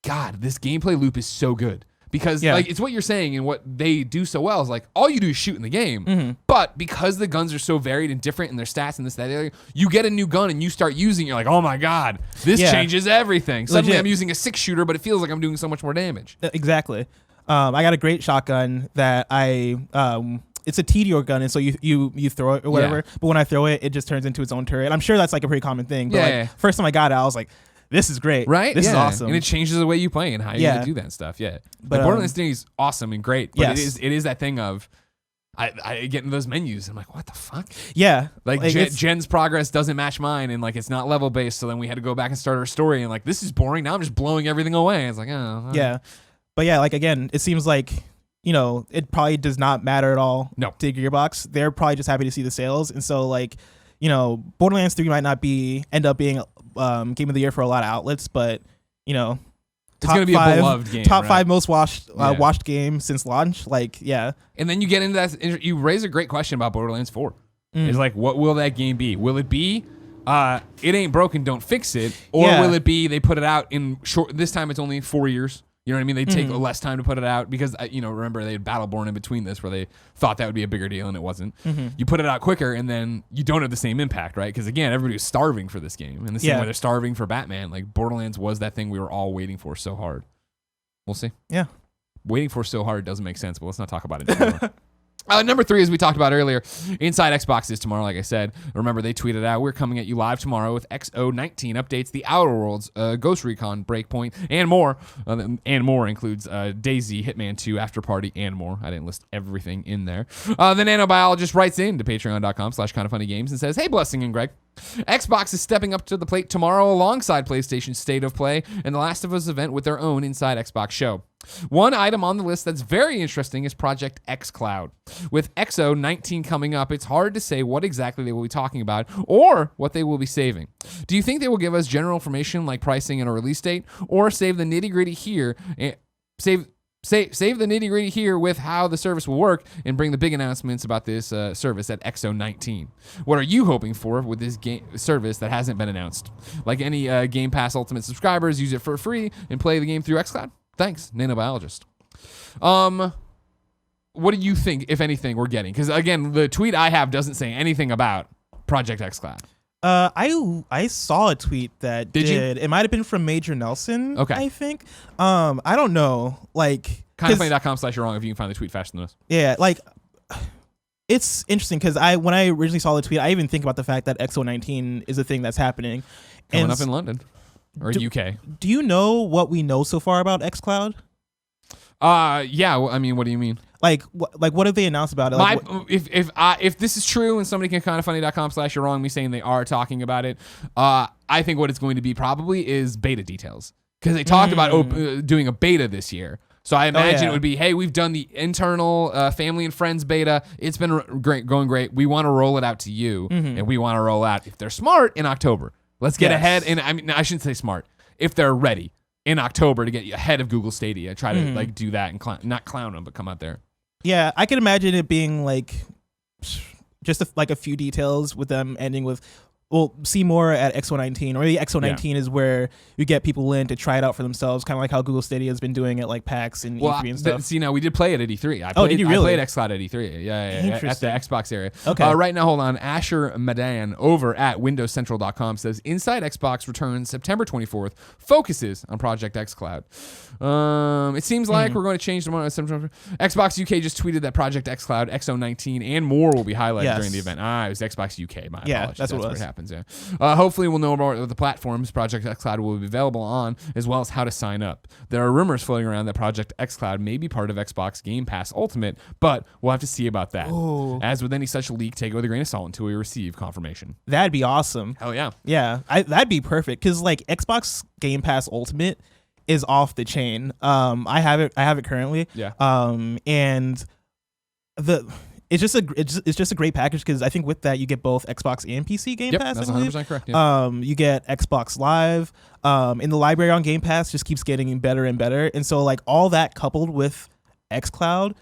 God, this gameplay loop is so good. Because like it's what you're saying, and what they do so well is like all you do is shoot in the game. But because the guns are so varied and different in their stats and this, that, you get a new gun and you start using it, you're like, oh my God, this changes everything. Suddenly I'm using a 6-shooter, but it feels like I'm doing so much more damage. Exactly. I got a great shotgun that it's a Adeoye gun, and so you throw it or whatever. Yeah. But when I throw it, it just turns into its own turret. I'm sure that's like a pretty common thing. But first time I got it, I was like, this is great. Right? This is awesome. And it changes the way you play and how you do that stuff. Yeah. But Borderlands 3 is awesome and great. But it is that thing of I get into those menus and I'm like, what the fuck? Yeah. Like Jen's progress doesn't match mine, and like it's not level based, so then we had to go back and start our story, and like this is boring. Now I'm just blowing everything away. It's like, oh. Yeah. But yeah, like again, it seems like, you know, it probably does not matter at all to Gearbox. They're probably just happy to see the sales. And so like, you know, Borderlands 3 might not end up being game of the year for a lot of outlets, but you know, it's gonna be a beloved game. Top 5 most watched game since launch. Like, yeah. And then you get into that. You raise a great question about Borderlands 4. It's like, what will that game be? Will it be it ain't broken, don't fix it, or will it be they put it out in short? This time it's only 4 years. You know what I mean? They take less time to put it out because, you know, remember they had Battleborn in between this where they thought that would be a bigger deal and it wasn't. You put it out quicker and then you don't have the same impact, right? Because again, everybody was starving for this game. And the same way they're starving for Batman. Like Borderlands was that thing we were all waiting for so hard. We'll see. Yeah. Waiting for so hard doesn't make sense, but let's not talk about it anymore. Number 3, as we talked about earlier, Inside Xbox is tomorrow, like I said. Remember, they tweeted out, we're coming at you live tomorrow with XO19 updates, The Outer Worlds, Ghost Recon, Breakpoint, and more. And more includes DayZ, Hitman 2, After Party, and more. I didn't list everything in there. The Nano Biologist writes in to patreon.com/kindoffunnygames and says, hey, Blessing and Greg, Xbox is stepping up to the plate tomorrow alongside PlayStation's State of Play and The Last of Us event with their own Inside Xbox show. One item on the list that's very interesting is Project xCloud. With XO19 coming up, it's hard to say what exactly they will be talking about or what they will be saving. Do you think they will give us general information like pricing and a release date, or save the nitty-gritty here and save the nitty-gritty here with how the service will work and bring the big announcements about this service at XO19? What are you hoping for with this service that hasn't been announced? Like any Game Pass Ultimate subscribers, use it for free and play the game through xCloud? Thanks, Nano Biologist. What do you think, if anything, we're getting? Because again, the tweet I have doesn't say anything about Project xCloud. I saw a tweet that did. You? It might have been from Major Nelson. Okay. I think. I don't know. Like kindoffunny.com/you're wrong if you can find the tweet faster than us. Yeah, like it's interesting because when I originally saw the tweet, I even think about the fact that XO19 is a thing that's happening. Coming up in London. Or UK. Do you know what we know so far about xCloud? Yeah. Well, I mean, what do you mean? Like what have they announced about it? Like, if this is true and somebody can kindoffunny.com/you're wrong me saying they are talking about it, I think what it's going to be probably is beta details, because they talked about doing a beta this year. So I imagine it would be, hey, we've done the internal family and friends beta. It's been going great. We want to roll it out to you, and we want to roll out, if they're smart, in October. Let's get ahead, and I mean, I shouldn't say smart. If they're ready in October to get you ahead of Google Stadia, try to like do that and not clown them, but come out there. Yeah, I can imagine it being like just a few details with them ending with, we'll see more at XO19, or the XO19 is where you get people in to try it out for themselves, kind of like how Google Stadia has been doing at like PAX and E3 and stuff. See, now we did play it at E3. Did you really? I played xCloud at E3. Yeah, at the Xbox area. Okay. Right now, hold on. Asher Madan over at WindowsCentral.com says, Inside Xbox returns September 24th, focuses on Project xCloud. It seems like we're going to change tomorrow. Xbox UK just tweeted that Project xCloud, XO19, and more will be highlighted during the event. It was Xbox UK. My apologies. That's what it was. happens. Yeah. Hopefully, we'll know more of the platforms Project xCloud will be available on, as well as how to sign up. There are rumors floating around that Project xCloud may be part of Xbox Game Pass Ultimate, but we'll have to see about that. Ooh. As with any such leak, take it with a grain of salt until we receive confirmation. That'd be awesome. Hell yeah. Yeah, that'd be perfect because like Xbox Game Pass Ultimate is off the chain. I have it currently. Yeah. And it's just a great package because I think with that you get both Xbox and PC Game Pass. That's 100% correct. Yeah. You get Xbox Live. In the library on Game Pass just keeps getting better and better, and so like all that coupled with xCloud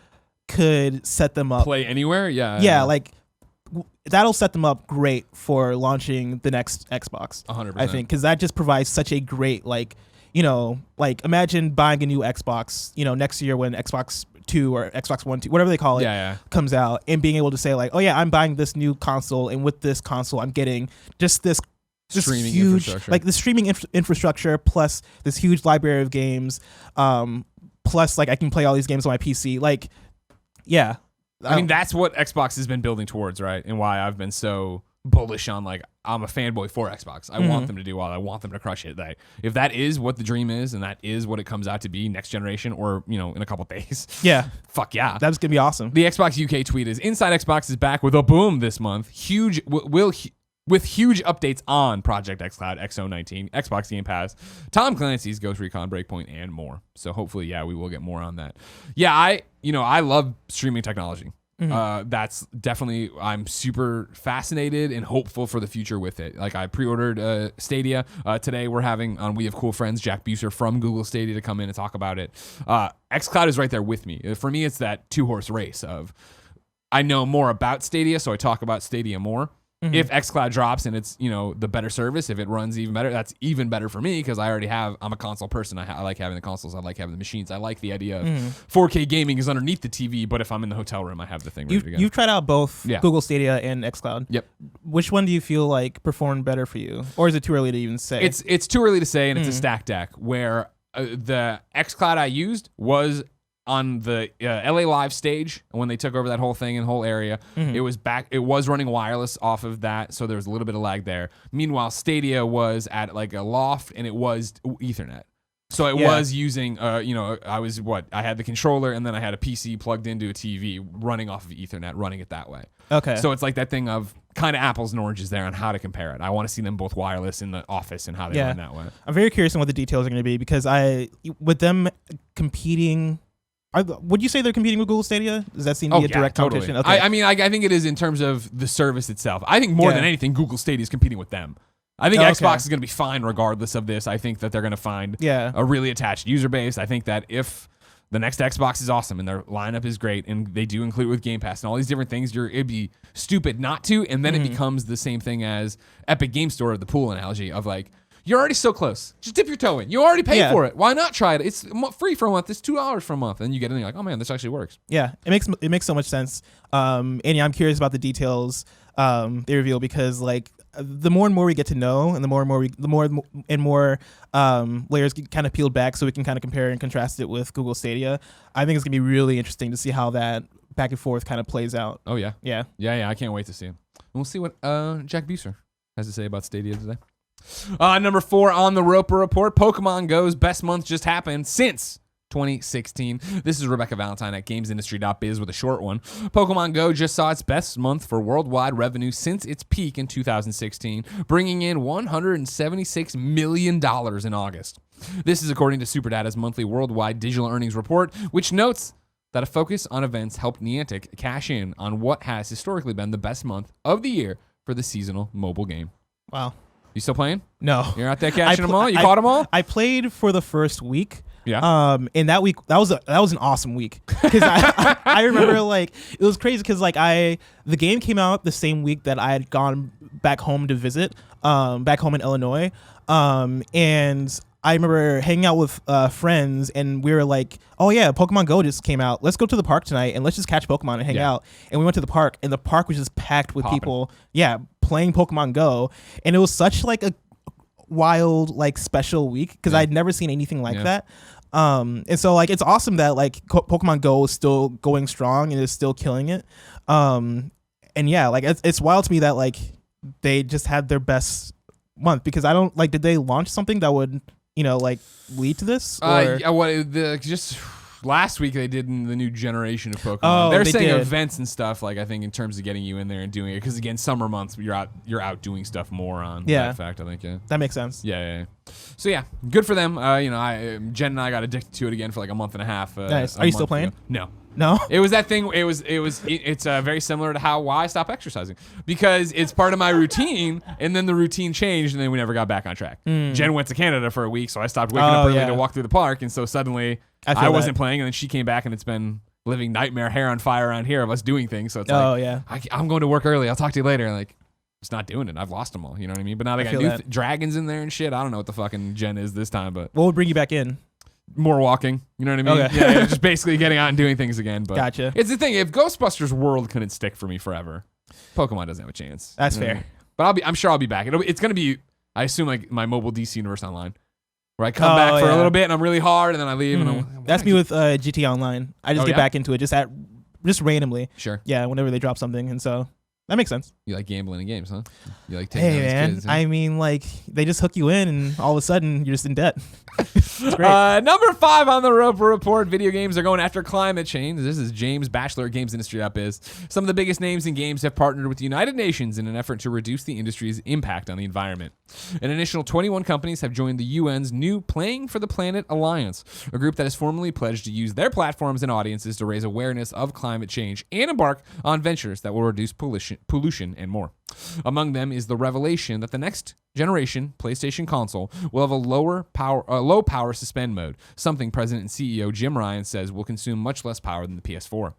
could set them up. Play anywhere. Yeah. Yeah, like that'll set them up great for launching the next Xbox. 100%. I think because that just provides such a great like imagine buying a new Xbox next year when Xbox 2 or Xbox One 2 whatever they call it comes out, and being able to say like, oh yeah, I'm buying this new console, and with this console I'm getting just this streaming huge infrastructure. like the streaming infrastructure plus this huge library of games, plus like I can play all these games on my PC. Like yeah, I mean that's what Xbox has been building towards, right? And why I've been so bullish on like I'm a fanboy for Xbox. I want them to do well. I want them to crush it. Like, if that is what the dream is, and that is what it comes out to be next generation, or in a couple days, fuck yeah, that's gonna be awesome. The Xbox UK tweet is Inside Xbox is back with a boom this month. With huge updates on Project xCloud, XO19, Xbox Game Pass, Tom Clancy's Ghost Recon Breakpoint, and more. So hopefully, we will get more on that. Yeah, I love streaming technology. That's definitely, I'm super fascinated and hopeful for the future with it. Like I pre-ordered Stadia. Today we're having on We Have Cool Friends, Jack Buser from Google Stadia to come in and talk about it. xCloud is right there with me. For me, it's that 2-horse race of I know more about Stadia, so I talk about Stadia more. If xCloud drops and it's, the better service, if it runs even better, that's even better for me because I'm a console person. I like having the consoles. I like having the machines. I like the idea of 4K gaming is underneath the TV, but if I'm in the hotel room, I have the thing ready to go. You've tried out both Google Stadia and xCloud. Yep. Which one do you feel like performed better for you? Or is it too early to even say? It's too early to say, and it's a stack deck where the xCloud I used was on the LA Live stage when they took over that whole thing and whole area. It was back. It was running wireless off of that, so there was a little bit of lag there. Meanwhile, Stadia was at like a loft and it was Ethernet. So it was using, I had the controller and then I had a PC plugged into a TV running off of Ethernet, running it that way. Okay. So it's like that thing of kind of apples and oranges there on how to compare it. I want to see them both wireless in the office and how they run that way. I'm very curious on what the details are going to be because with them competing. Would you say they're competing with Google Stadia? Does that seem to be a direct competition? Totally. Okay. I think it is in terms of the service itself. I think more than anything, Google Stadia is competing with them. I think Xbox is going to be fine regardless of this. I think that they're going to find a really attached user base. I think that if the next Xbox is awesome and their lineup is great and they do include it with Game Pass and all these different things, it'd be stupid not to. And then it becomes the same thing as Epic Game Store, the pool analogy of like, you're already so close. Just dip your toe in. You already paid for it. Why not try it? It's free for a month. It's $2 for a month. And you get in and you're like, oh man, this actually works. Yeah, it makes so much sense. And I'm curious about the details they reveal because like the more and more we get to know and the more and more layers get kind of peeled back so we can kind of compare and contrast it with Google Stadia. I think it's going to be really interesting to see how that back and forth kind of plays out. Oh yeah. Yeah. I can't wait to see him. We'll see what Jack Buser has to say about Stadia today. Number 4 on the Roper Report, Pokemon Go's best month just happened since 2016. This is Rebecca Valentine at gamesindustry.biz with a short one. Pokemon Go just saw its best month for worldwide revenue since its peak in 2016, bringing in $176 million in August. This is according to SuperData's monthly worldwide digital earnings report, which notes that a focus on events helped Niantic cash in on what has historically been the best month of the year for the seasonal mobile game. Wow. You still playing? No. You're out there catching them all? You caught them all? I played for the first week. Yeah. And that week, that was an awesome week because I remember like it was crazy because like the game came out the same week that I had gone back home to visit, back home in Illinois, and I remember hanging out with friends and we were like, oh yeah, Pokemon Go just came out. Let's go to the park tonight and let's just catch Pokemon and hang out. And we went to the park and the park was just packed with people, playing Pokemon Go. And it was such like a wild, like special week because I'd never seen anything like that. And so like, it's awesome that like Pokemon Go is still going strong and is still killing it. And yeah, like it's wild to me that like they just had their best month, because I don't like, did they launch something that would, like lead to this? Or? Just last week they did in the new generation of Pokemon. Oh, They're they saying did. events and stuff, like I think in terms of getting you in there and doing it, because again, summer months you're out doing stuff more on. Yeah. That fact, I think. Yeah. That makes sense. Yeah. So yeah, good for them. Jen and I got addicted to it again for like a month and a half. Nice. Are you still playing? No. No? It was that thing. It's very similar to why I stopped exercising, because it's part of my routine, and then the routine changed, and then we never got back on track. Jen went to Canada for a week, so I stopped waking up early to walk through the park, and so suddenly I wasn't playing, and then she came back, and it's been living nightmare, hair on fire around here of us doing things. So it's I'm going to work early. I'll talk to you later. Like, it's not doing it. I've lost them all. You know what I mean? But now they got new dragons in there and shit. I don't know what the fucking Jen is this time, but What would bring you back in? more walking. You know what I mean? Okay. Yeah, just basically getting out and doing things again. But Gotcha. It's the thing. If Ghostbusters World couldn't stick for me forever, Pokemon doesn't have a chance. That's You know what I fair. mean? But I'm sure I'll be back. It's gonna be, I assume, like my mobile DC Universe Online, where I come back for a little bit and I'm really hard, and then I leave. And That's me with GT Online. I just get back into it just randomly. Sure. Yeah, whenever they drop something, and so that makes sense. You like gambling in games, huh? You like taking Hey down these man, kids, huh? I mean, like, they just hook you in, and all of a sudden you're just in debt. It's great. Number 5 on the Roper Report: video games are going after climate change. This is James Batchelor, Games Industry Up-Biz. Some of the biggest names in games have partnered with the United Nations in an effort to reduce the industry's impact on the environment. An initial 21 companies have joined the UN's new Playing for the Planet Alliance, a group that has formally pledged to use their platforms and audiences to raise awareness of climate change and embark on ventures that will reduce pollution and more. Among them is the revelation that the next generation PlayStation console will have a low power suspend mode, something President and CEO Jim Ryan says will consume much less power than the PS4.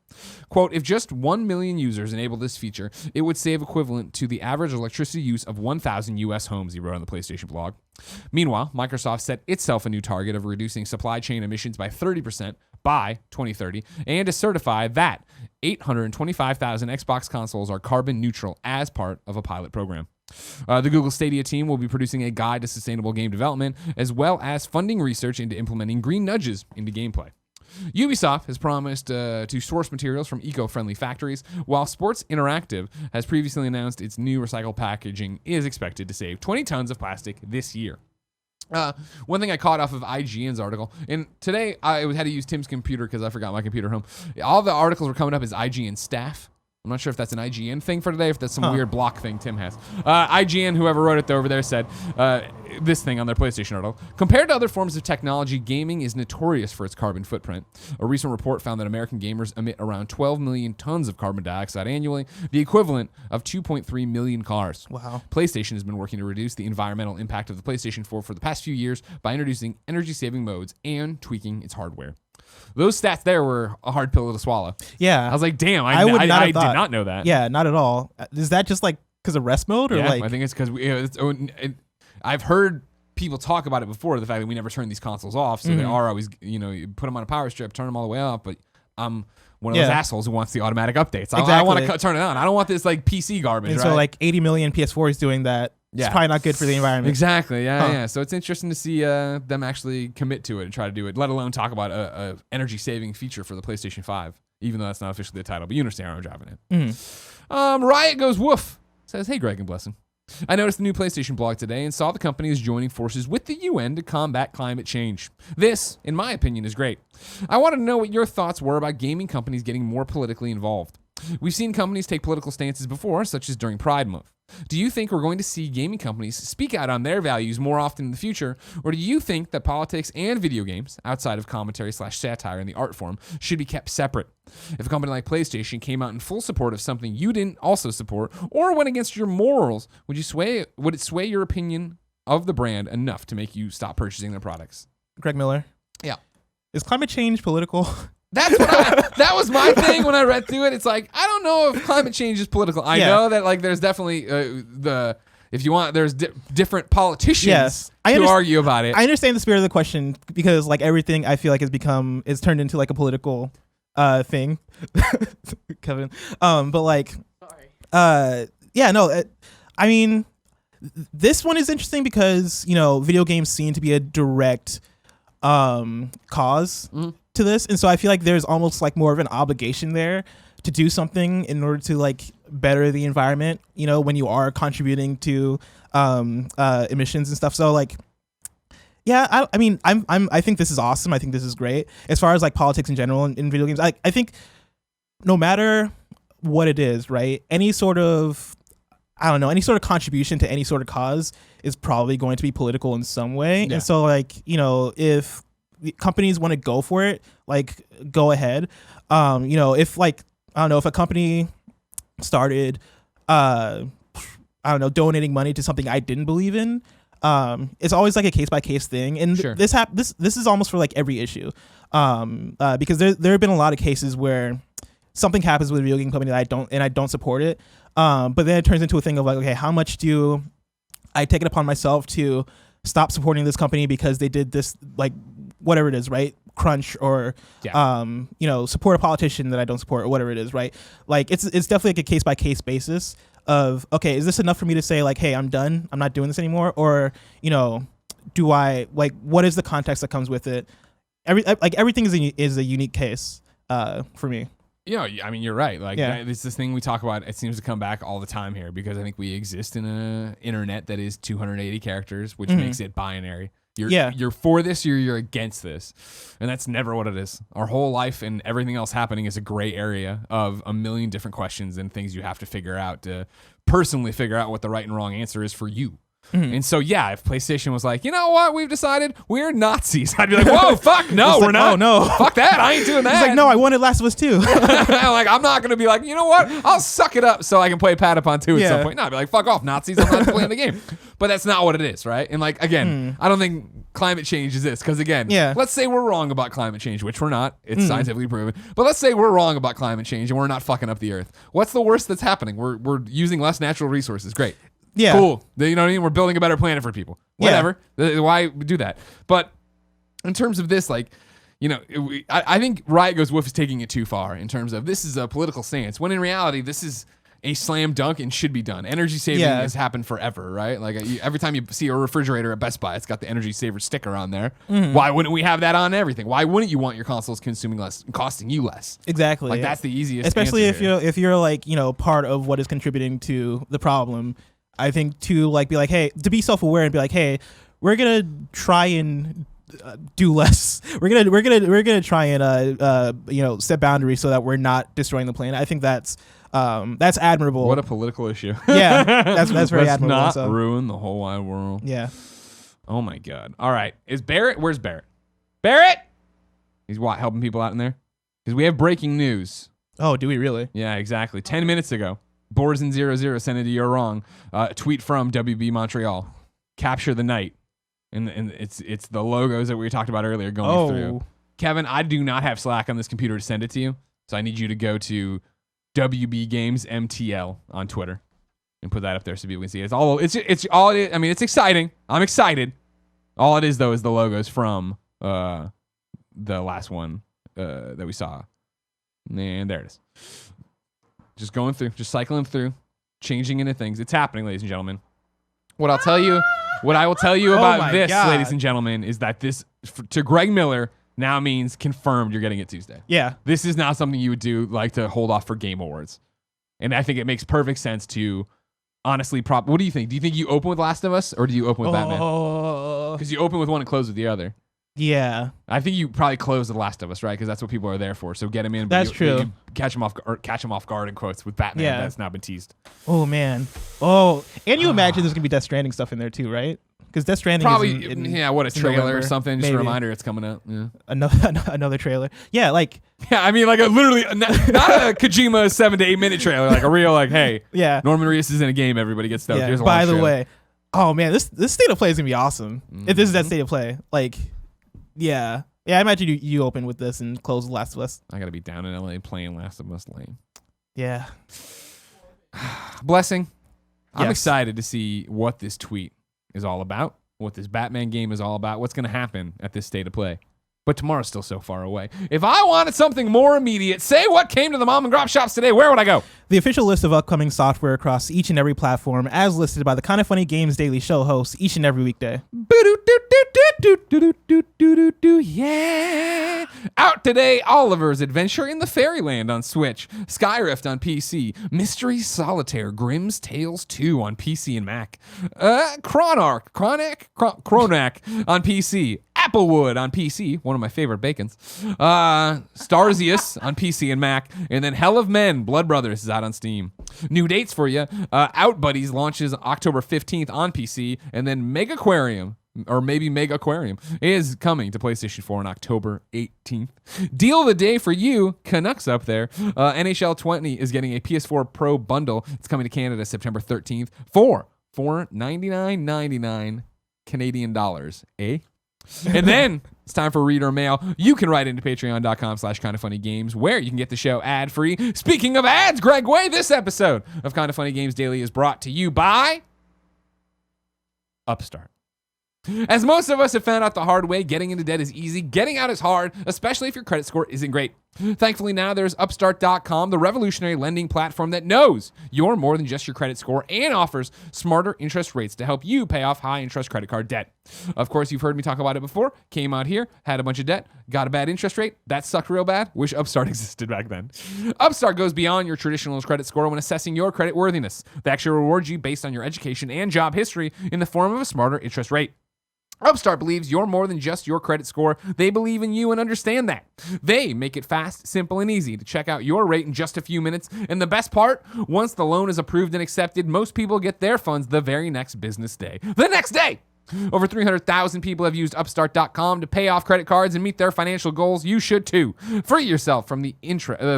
Quote, if just 1 million users enable this feature, it would save equivalent to the average electricity use of 1,000 US homes, he wrote on the PlayStation blog. Meanwhile, Microsoft set itself a new target of reducing supply chain emissions by 30% by 2030, and to certify that 825,000 Xbox consoles are carbon neutral as part of a pilot program. The Google Stadia team will be producing a guide to sustainable game development, as well as funding research into implementing green nudges into gameplay. Ubisoft has promised to source materials from eco-friendly factories, while Sports Interactive has previously announced its new recycled packaging is expected to save 20 tons of plastic this year. One thing I caught off of IGN's article, and today I had to use Tim's computer because I forgot my computer home. All the articles were coming up as IGN staff. I'm not sure if that's an IGN thing for today, if that's some weird block thing Tim has. IGN, whoever wrote it over there, said this thing on their PlayStation article. Compared to other forms of technology, gaming is notorious for its carbon footprint. A recent report found that American gamers emit around 12 million tons of carbon dioxide annually, the equivalent of 2.3 million cars. Wow. PlayStation has been working to reduce the environmental impact of the PlayStation 4 for the past few years by introducing energy-saving modes and tweaking its hardware. Those stats there were a hard pill to swallow. Yeah. I was like, damn, I would not have did thought. not know that. Yeah, not at all. Is that just like because of rest mode, or Yeah, like? I think it's because I've heard people talk about it before, the fact that we never turn these consoles off, so they are always, you put them on a power strip, turn them all the way up, but I'm one of those assholes who wants the automatic updates. I want to turn it on. I don't want this like PC garbage, And right? so like 80 million PS4s doing that. It's probably not good for the environment. Exactly. Yeah. So it's interesting to see them actually commit to it and try to do it, let alone talk about a energy saving feature for the PlayStation 5, even though that's not officially the title, but you understand where I'm driving it. Riot Goes Woof says, hey, Greg and Blessing. I noticed the new PlayStation blog today and saw the company is joining forces with the UN to combat climate change. This, in my opinion, is great. I want to know what your thoughts were about gaming companies getting more politically involved. We've seen companies take political stances before, such as during Pride Month. Do you think we're going to see gaming companies speak out on their values more often in the future, or do you think that politics and video games, outside of commentary/satire in the art form, should be kept separate? If a company like PlayStation came out in full support of something you didn't also support, or went against your morals, would it sway your opinion of the brand enough to make you stop purchasing their products? Greg Miller. Yeah. Is climate change political? That's what that was my thing when I read through it. It's like, I don't know if climate change is political. I know that like there's definitely if you want, there's different politicians to argue about it. I understand the spirit of the question, because like everything I feel like is turned into like a political thing. Kevin. But like, yeah, no, I mean, this one is interesting because, video games seem to be a direct cause to this, and so I feel like there's almost like more of an obligation there to do something in order to like better the environment, when you are contributing to emissions and stuff. So like, yeah, I mean, I think this is awesome. I think this is great. As far as like politics in general in video games, I think no matter what it is, right? Any sort of contribution to any sort of cause is probably going to be political in some way. Yeah. And so like, if companies want to go for it, like go ahead. If like, I don't know, if a company started, donating money to something I didn't believe in, it's always like a case by case thing. And sure. This is almost for like every issue. Because there have been a lot of cases where something happens with a video game company that I don't support it. But then it turns into a thing of like, okay, how much do I take it upon myself to stop supporting this company because they did this, like whatever it is, right? Crunch or, support a politician that I don't support or whatever it is, right? Like it's definitely like a case by case basis of, okay, is this enough for me to say like, hey, I'm done, I'm not doing this anymore? Or, do I like, what is the context that comes with it? Everything is a unique case for me. I mean, you're right. Like, yeah. It's this thing we talk about. It seems to come back all the time here because I think we exist in an internet that is 280 characters, which makes it binary. You're for this or you're against this. And that's never what it is. Our whole life and everything else happening is a gray area of a million different questions and things you have to figure out to personally figure out what the right and wrong answer is for you. Mm-hmm. And so, yeah, if PlayStation was like, you know what, we've decided we're Nazis, I'd be like, whoa, fuck, no, we're not. Oh, no. Fuck that, I ain't doing that. He's like, no, I wanted Last of Us 2. Like, I'm not going to be like, you know what, I'll suck it up so I can play Patapon 2 at some point. No, I'd be like, fuck off, Nazis, I'm not playing the game. But that's not what it is, right? And like, again, I don't think climate change is this. Because again, let's say we're wrong about climate change, which we're not. It's scientifically proven. But let's say we're wrong about climate change and we're not fucking up the earth. What's the worst that's happening? We're using less natural resources. Great. Yeah. Cool. You know what I mean? We're building a better planet for people. Whatever. Yeah. Why do that? But in terms of this, like, I think Riot Goes Woof is taking it too far in terms of this is a political stance, when in reality, this is a slam dunk and should be done. Energy saving has happened forever, right? Like every time you see a refrigerator at Best Buy, it's got the energy saver sticker on there. Mm-hmm. Why wouldn't we have that on everything? Why wouldn't you want your consoles consuming less and costing you less? Exactly. Like that's the easiest. Especially if you're like, part of what is contributing to the problem. I think to like be like, hey, to be self-aware and be like, hey, we're gonna try and do less. We're gonna try and set boundaries so that we're not destroying the planet. I think that's admirable. What a political issue. Yeah, that's very Let's admirable. Not so. ruin the whole wide world. Yeah. Oh my God. All right, is Barrett? Where's Barrett? Barrett. He's helping people out in there because we have breaking news. Oh, do we really? Yeah, exactly. 10 minutes ago. Borzen00 sent it to You're Wrong. Tweet from WB Montreal. Capture the night. And it's the logos that we talked about earlier going through. Kevin, I do not have Slack on this computer to send it to you. So I need you to go to WB Games MTL on Twitter and put that up there so people can see it. It's all it is. I mean, it's exciting. I'm excited. All it is though is the logos from the last one that we saw. And there it is. Just going through, just cycling through, changing into things. It's happening, ladies and gentlemen. What I will tell you about this, ladies and gentlemen, is that this, to Greg Miller, now means confirmed you're getting it Tuesday. Yeah. This is not something you would do like to hold off for Game Awards. And I think it makes perfect sense to honestly what do you think? Do you think you open with Last of Us or do you open with Batman? Because you open with one and close with the other. Yeah, I think you probably close The Last of Us, right? Because that's what people are there for. So get him in. That's true. You catch him off guard in quotes with Batman. Yeah. That's now been teased. Oh man. Oh, and you imagine there's gonna be Death Stranding stuff in there too, right? Because Death Stranding probably is what a trailer November, or something. Just a reminder, it's coming out. Yeah. Another trailer. Yeah, like I mean, like literally not a Kojima 7 to 8 minute trailer, like a real like, hey, Norman Reedus is in a game. Everybody gets stoked. Yeah. By the way, oh man, this state of play is gonna be awesome. If this is that state of play, like. Yeah. I imagine you open with this and close Last of Us. I gotta be down in LA playing Last of Us lane. Yeah. Blessing. I'm excited to see what this tweet is all about, what this Batman game is all about, what's gonna happen at this state of play. but tomorrow's still so far away. If I wanted something more immediate, say what came to the mom and grop shops today, where would I go? The official list of upcoming software across each and every platform, as listed by the Kinda Funny Games Daily Show hosts each and every weekday. Yeah. Out today, Oliver's Adventure in the Fairyland on Switch, Skyrift on PC, Mystery Solitaire, Grimm's Tales 2 on PC and Mac, Cronak on PC, Applewood on PC, one of my favorite bacons, Starzius on PC and Mac, and then Hell of Men, Blood Brothers is out on Steam. New dates for you. Out Buddies launches October 15th on PC, and then Megaquarium, or maybe Mega Aquarium, is coming to PlayStation 4 on October 18th. Deal of the day for you, Canucks up there. NHL 20 is getting a PS4 Pro bundle. It's coming to Canada September 13th for $499.99 Canadian dollars, eh? And then it's time for reader mail. You can write into patreon.com/kindafunnygames, where you can get the show ad-free. Speaking of ads, Greg Way, this episode of Kinda Funny Games Daily is brought to you by Upstart. As most of us have found out the hard way, getting into debt is easy. Getting out is hard, especially if your credit score isn't great. Thankfully, now there's Upstart.com, the revolutionary lending platform that knows you're more than just your credit score and offers smarter interest rates to help you pay off high-interest credit card debt. Of course, you've heard me talk about it before. Came out here, had a bunch of debt, got a bad interest rate. That sucked real bad. Wish Upstart existed back then. Upstart goes beyond your traditional credit score when assessing your credit worthiness. They actually reward you based on your education and job history in the form of a smarter interest rate. Upstart believes you're more than just your credit score. They believe in you and understand that. They make it fast, simple, and easy to check out your rate in just a few minutes. And the best part, once the loan is approved and accepted, most people get their funds the very next business day. The next day! Over 300,000 people have used Upstart.com to pay off credit cards and meet their financial goals. You should too. Free yourself from the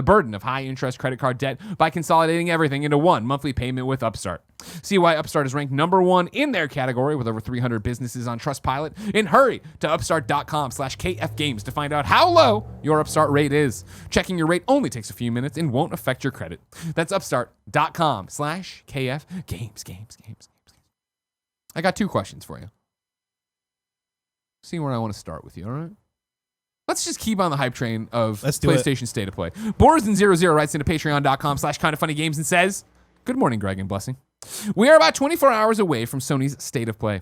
burden of high-interest credit card debt by consolidating everything into one monthly payment with Upstart. See why Upstart is ranked number one in their category with over 300 businesses on Trustpilot. And hurry to Upstart.com/KFGames to find out how low your Upstart rate is. Checking your rate only takes a few minutes and won't affect your credit. That's Upstart.com/KFGames. I got 2 questions for you. See where I want to start with you, all right? Let's just keep on the hype train of PlayStation State of Play. Borderlands00 writes into patreon.com/kindafunnygames and says, "Good morning, Greg and Blessing. We are about 24 hours away from Sony's State of Play.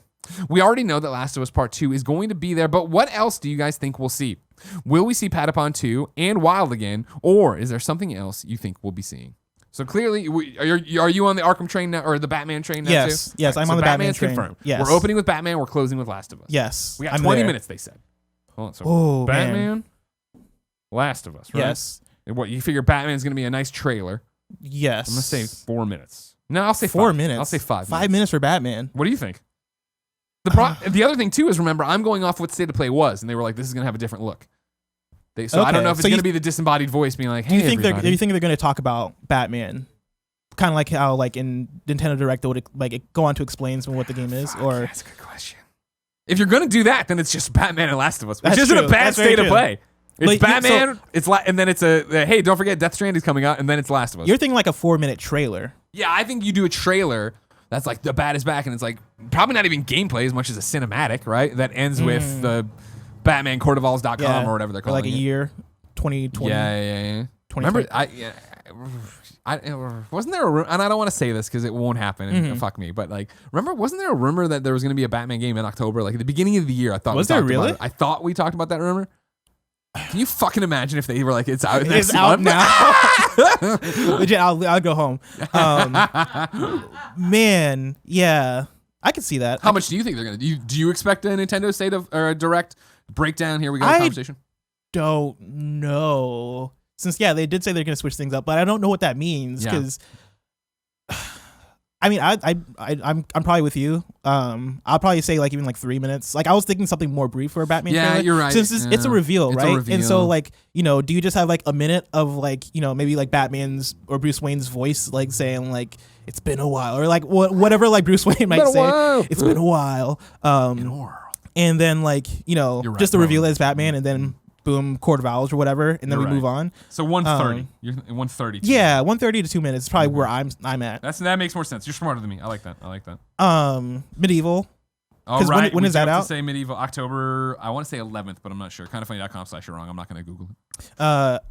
We already know that Last of Us Part 2 is going to be there, but what else do you guys think we'll see? Will we see Patapon 2 and Wild again, or is there something else you think we'll be seeing?" So clearly, are you on the Arkham train now, or the Batman train now too? Yes, I'm on the Batman train. Confirmed. Yes. We're opening with Batman, we're closing with Last of Us. Yes. We got 20 minutes, they said. Hold on, so Batman, Last of Us, right? Yes. And what, you figure Batman's going to be a nice trailer. Yes. I'm going to say 4 minutes. No, I'll say 4 5. minutes. I'll say 5 minutes. 5 minutes for Batman. What do you think? The other thing, too, is remember, I'm going off what State of Play was, and they were like, this is going to have a different look. So I don't know if it's going to be the disembodied voice being like, hey, do you think they're going to talk about Batman? Kind of like how, like, in Nintendo Direct, they would go on to explain what the game is, or that's a good question. If you're gonna do that, then it's just Batman and Last of Us, which isn't a bad State of Play. It's Batman. And then it's hey, don't forget Death Stranding's coming out, and then it's Last of Us. You're thinking like a 4-minute trailer. Yeah, I think you do a trailer that's like the bat is back, and it's like probably not even gameplay as much as a cinematic, right? That ends with the Batman Cordovals.com or whatever they're calling it. Like a year, 2020. Yeah. Remember, wasn't there a rumor, and I don't want to say this because it won't happen, and fuck me, but like, remember, wasn't there a rumor that there was going to be a Batman game in October? Like at the beginning of the year, I thought. Was there really? I thought we talked about that rumor. Can you fucking imagine if they were like, it's out next month? Now? Legit, I'll go home. Man, yeah, I could see that. How much do you think they're going to do? Do you expect a Nintendo State of or a Direct breakdown? Here we go. Conversation. Don't know. Since they did say they're going to switch things up, but I don't know what that means because, I mean, I'm probably with you. I'll probably say like even like 3 minutes. Like I was thinking something more brief for a Batman. Yeah, trailer, you're right. Since it's a reveal, it's right? A reveal. And so like do you just have like a minute of like maybe like Batman's or Bruce Wayne's voice like saying like it's been a while or like whatever like Bruce Wayne might say. It's been a while. And then like just the reveal as Batman, and then boom, Court of Owls or whatever, and then we move on. So 1:30. You're 1:30. Yeah, 1:30 to 2 minutes is probably where I'm at. That makes more sense. You're smarter than me. I like that. Medieval. Oh, right. When is that out? To say Medieval October, I want to say 11th, but I'm not sure. Kindoffunny.com/wrong. I'm not going to Google it.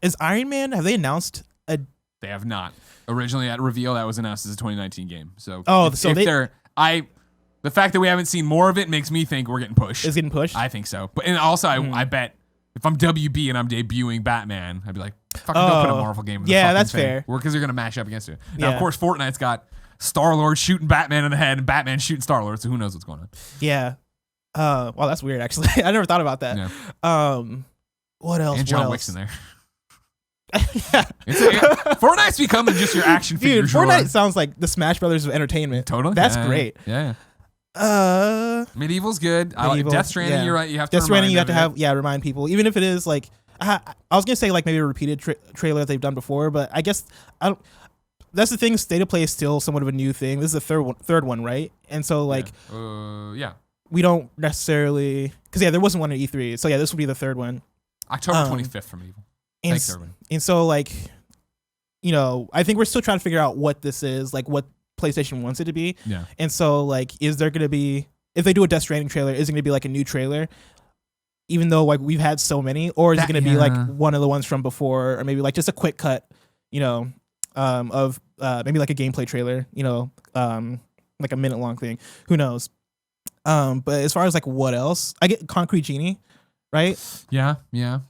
Is Iron Man, have they announced a... They have not. Originally at reveal, that was announced as a 2019 game. So, the fact that we haven't seen more of it makes me think we're getting pushed. Is getting pushed? I think so. But and also, I bet if I'm WB and I'm debuting Batman, I'd be like, fucking go put a Marvel game in the fucking that's thing. fair. Because they're going to mash up against it. Now, of course, Fortnite's got Star-Lord shooting Batman in the head and Batman shooting Star-Lord, so who knows what's going on. Yeah. Well, that's weird, actually. I never thought about that. Yeah. What else? And John Wick's in there. Fortnite's becoming just your action figure. Dude, Fortnite sounds like the Smash Brothers of entertainment. Totally. That's great. Yeah. Medieval's good. I like Death Stranding. You're right. You have to. Death Stranding. You have to remind people, even if it is like. I was gonna say like maybe a repeated trailer that they've done before, but I guess I don't. That's the thing. State of Play is still somewhat of a new thing. This is the third one, right? And so like, we don't necessarily because there wasn't one at E3. So this would be the third one. October 25th for Medieval. Thanks, everyone. And so like, I think we're still trying to figure out what this is, like what PlayStation wants it to be. Yeah. And so like, is there gonna be, if they do a Death Stranding trailer, is it gonna be like a new trailer? Even though like we've had so many, or is it gonna be like one of the ones from before, or maybe like just a quick cut, of maybe like a gameplay trailer, like a minute long thing. Who knows? But as far as like what else, I get Concrete Genie, right? Yeah,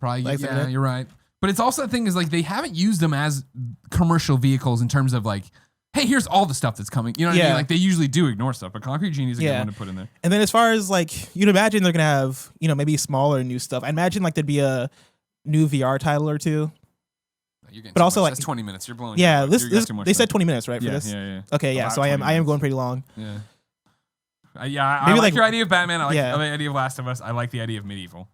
probably. Like that. You're right. But it's also the thing is like they haven't used them as commercial vehicles in terms of like, hey, here's all the stuff that's coming. You know what I mean? Like they usually do ignore stuff, but Concrete Genie is a good one to put in there. And then as far as like, you'd imagine they're gonna have, maybe smaller new stuff. I imagine like there'd be a new VR title or two. But also like that's 20 minutes. You're blowing. Yeah, they said 20 minutes, right? For this. Yeah. Okay, yeah. So I am going pretty long. Yeah. I like your idea of Batman. I like the idea of Last of Us. I like the idea of Medieval.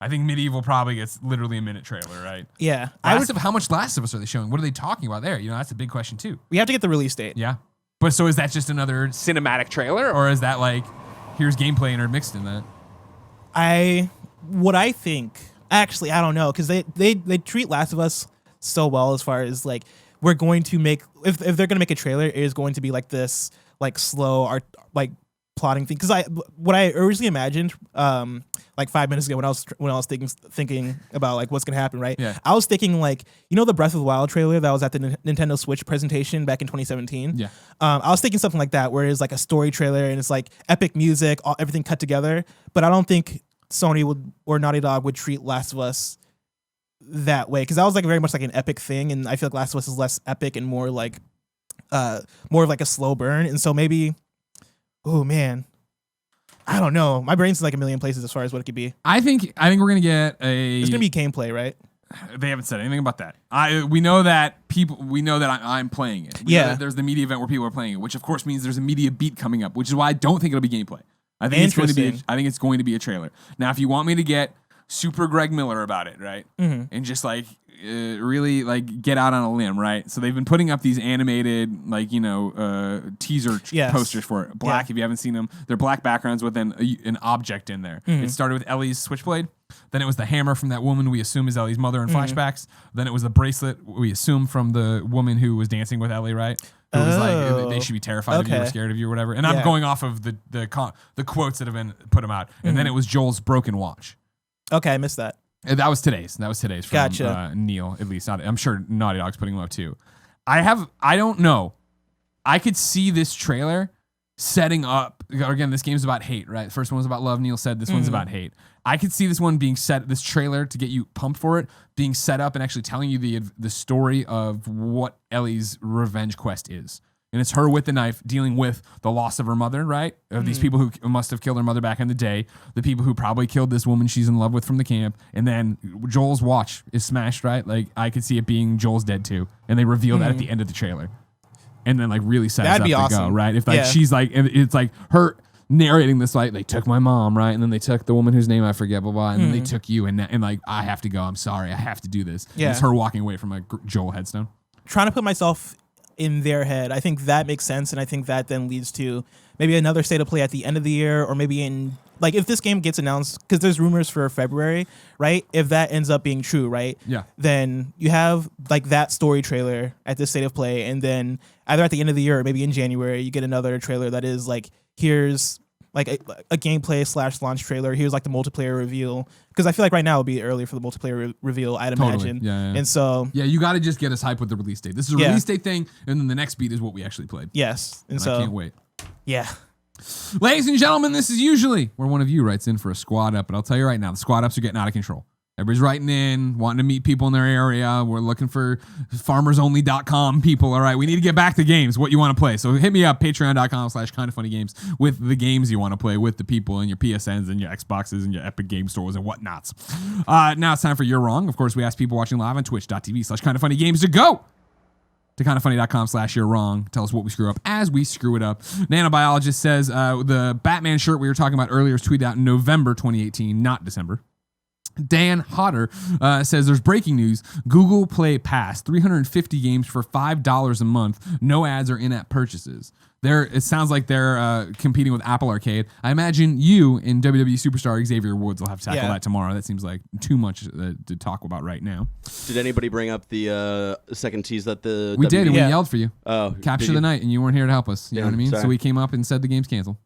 I think Medieval probably gets literally a minute trailer, right? Yeah. How much Last of Us are they showing? What are they talking about there? That's a big question too. We have to get the release date. Yeah. But so is that just another cinematic trailer, or is that like here's gameplay intermixed in that? I think actually I don't know because they treat Last of Us so well as far as like we're going to make if they're gonna make a trailer, it is going to be like this like slow art like plotting thing because what I originally imagined like 5 minutes ago when I was thinking about like what's gonna happen, right? Yeah. I was thinking like the Breath of the Wild trailer that was at the Nintendo Switch presentation back in 2017. Yeah. I was thinking something like that where it's like a story trailer and it's like epic music, everything cut together. But I don't think Sony would or Naughty Dog would treat Last of Us that way because that was like very much like an epic thing, and I feel like Last of Us is less epic and more of like a slow burn, and so maybe. Oh man, I don't know. My brain's in like a million places as far as what it could be. I think we're gonna get a. It's gonna be gameplay, right? They haven't said anything about that. We know that I'm playing it. We know that there's the media event where people are playing it, which of course means there's a media beat coming up, which is why I don't think it'll be gameplay. I think it's going to be a trailer. Now, if you want me to get super Greg Miller about it, right, and just like. Really like get out on a limb, right? So they've been putting up these animated teaser posters for it. Black, if you haven't seen them, they're black backgrounds with an object in there. It started with Ellie's switchblade, then it was the hammer from that woman we assume is Ellie's mother in flashbacks, then it was the bracelet we assume from the woman who was dancing with Ellie, right? It was like they should be terrified of you or scared of you or whatever. And I'm going off of the quotes that have been put them out. And then it was Joel's broken watch. Okay, I missed that. That was today's from Neil, at least. I'm sure Naughty Dog's putting them up too. I don't know. I could see this trailer setting up, again, this game's about hate, right? The first one was about love, Neil said. This one's about hate. I could see this one being this trailer to get you pumped for it, being set up and actually telling you the story of what Ellie's revenge quest is. And it's her with the knife dealing with the loss of her mother, right? Of these people who must have killed her mother back in the day, the people who probably killed this woman she's in love with from the camp, and then Joel's watch is smashed, right? Like I could see it being Joel's dead too, and they reveal that at the end of the trailer, and then like really set us up to go, right? If like she's like, it's like her narrating this like they took my mom, right, and then they took the woman whose name I forget, blah blah, and then they took you, and like I have to go. I'm sorry, I have to do this. Yeah, it's her walking away from a Joel headstone. Trying to put myself in their head. I think that makes sense, and I think that then leads to maybe another state of play at the end of the year, or maybe in like if this game gets announced, because there's rumors for February, right? If that ends up being true, right? Yeah. Then you have like that story trailer at this state of play, and then either at the end of the year or maybe in January, you get another trailer that is like, here's like a gameplay / launch trailer. Here's like the multiplayer reveal, because I feel like right now it would be early for the multiplayer reveal, I'd imagine. Yeah. And so you got to just get us hype with the release date. This is a release date thing, and then the next beat is what we actually played. yes, and I so can't wait. yeah. Ladies and gentlemen, this is usually where one of you writes in for a squad up, but I'll tell you right now, the squad ups are getting out of control. Everybody's writing in, wanting to meet people in their area. We're looking for farmersonly.com people. All right, we need to get back to games, what you want to play. So hit me up, patreon.com/kindoffunnygames with the games you want to play with the people and your PSNs and your Xboxes and your Epic Game Stores and whatnots. Now it's time for You're Wrong. Of course, we ask people watching live on twitch.tv/kindoffunnygames to go to kindoffunny.com/you're wrong. Tell us what we screw up as we screw it up. Nano Biologist says the Batman shirt we were talking about earlier was tweeted out in November 2018, not December. Dan Hodder says there's breaking news. Google Play Pass, 350 games for $5 a month. No ads or in-app purchases. It sounds like they're competing with Apple Arcade. I imagine you and WWE superstar Xavier Woods will have to tackle that tomorrow. That seems like too much to talk about right now. Did anybody bring up the second tease that the we did, and we yelled for you. Oh, Capture the night, and you weren't here to help us. You know what I mean? Sorry. So we came up and said the game's canceled.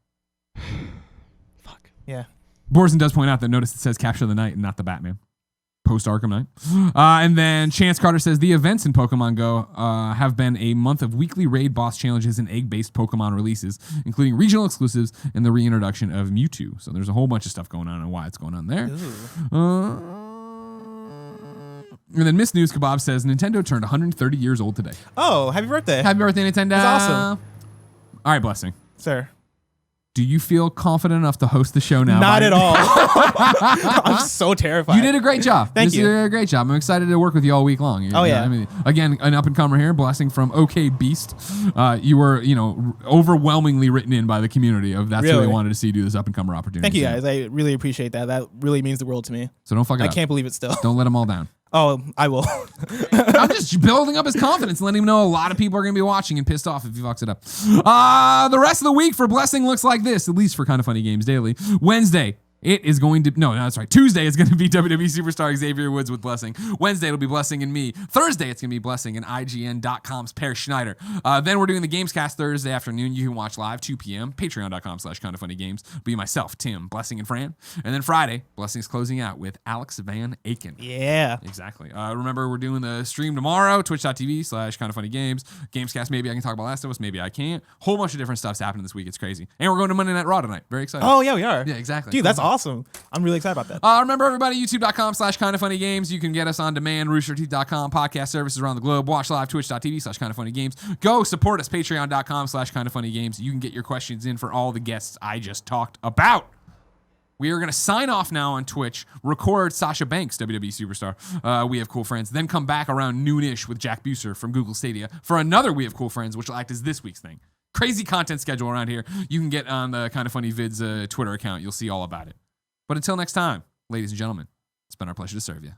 Fuck. Yeah. Borson does point out that notice it says Capture the Night and not the Batman. Post Arkham Knight. And then Chance Carter says the events in Pokemon Go have been a month of weekly raid boss challenges and egg-based Pokemon releases, including regional exclusives and the reintroduction of Mewtwo. So there's a whole bunch of stuff going on and why it's going on there. And then Miss News Kebab says Nintendo turned 130 years old today. Oh, happy birthday. Happy birthday, Nintendo. That's awesome. All right, Blessing. Sir. Do you feel confident enough to host the show now? Not at all. I'm so terrified. You did a great job. Thank you. You did a great job. I'm excited to work with you all week long. You know, yeah. I mean, again, an up-and-comer here, Blessing from OK Beast. You were, overwhelmingly written in by the community of that's what we wanted to see do this up-and-comer opportunity. Thank you, guys. I really appreciate that. That really means the world to me. So don't fuck it up. I can't believe it still. Don't let them all down. Oh, I will. I'm just building up his confidence, letting him know a lot of people are going to be watching and pissed off if he fucks it up. The rest of the week for Blessing looks like this, at least for Kind of Funny Games Daily. Wednesday, it is going to... No, that's right. Tuesday is going to be WWE superstar Xavier Woods with Blessing. Wednesday, it'll be Blessing and me. Thursday, it's going to be Blessing and IGN.com's Per Schneider. Then we're doing the Gamescast Thursday afternoon. You can watch live, 2 p.m. Patreon.com/kindoffunnygames. Be myself, Tim, Blessing, and Fran. And then Friday, Blessing's closing out with Alex Van Aken. Yeah. Exactly. Remember, we're doing the stream tomorrow, twitch.tv/kindoffunnygames. Gamescast, maybe I can talk about Last of Us, maybe I can't. Whole bunch of different stuff's happening this week. It's crazy. And we're going to Monday Night Raw tonight. Very excited. Oh, yeah, we are. Yeah, exactly. Dude, Cool. that's awesome. I'm really excited about that. Remember, everybody, youtube.com/kindoffunnygames. You can get us on demand, roosterteeth.com, podcast services around the globe. Watch live, twitch.tv/kindoffunnygames. Go support us, patreon.com/kindoffunnygames. You can get your questions in for all the guests I just talked about. We are going to sign off now on Twitch, record Sasha Banks, WWE superstar. We Have Cool Friends. Then come back around noonish with Jack Buser from Google Stadia for another We Have Cool Friends, which will act as this week's thing. Crazy content schedule around here. You can get on the Kind of Funny Vids Twitter account. You'll see all about it. But until next time, ladies and gentlemen, it's been our pleasure to serve you.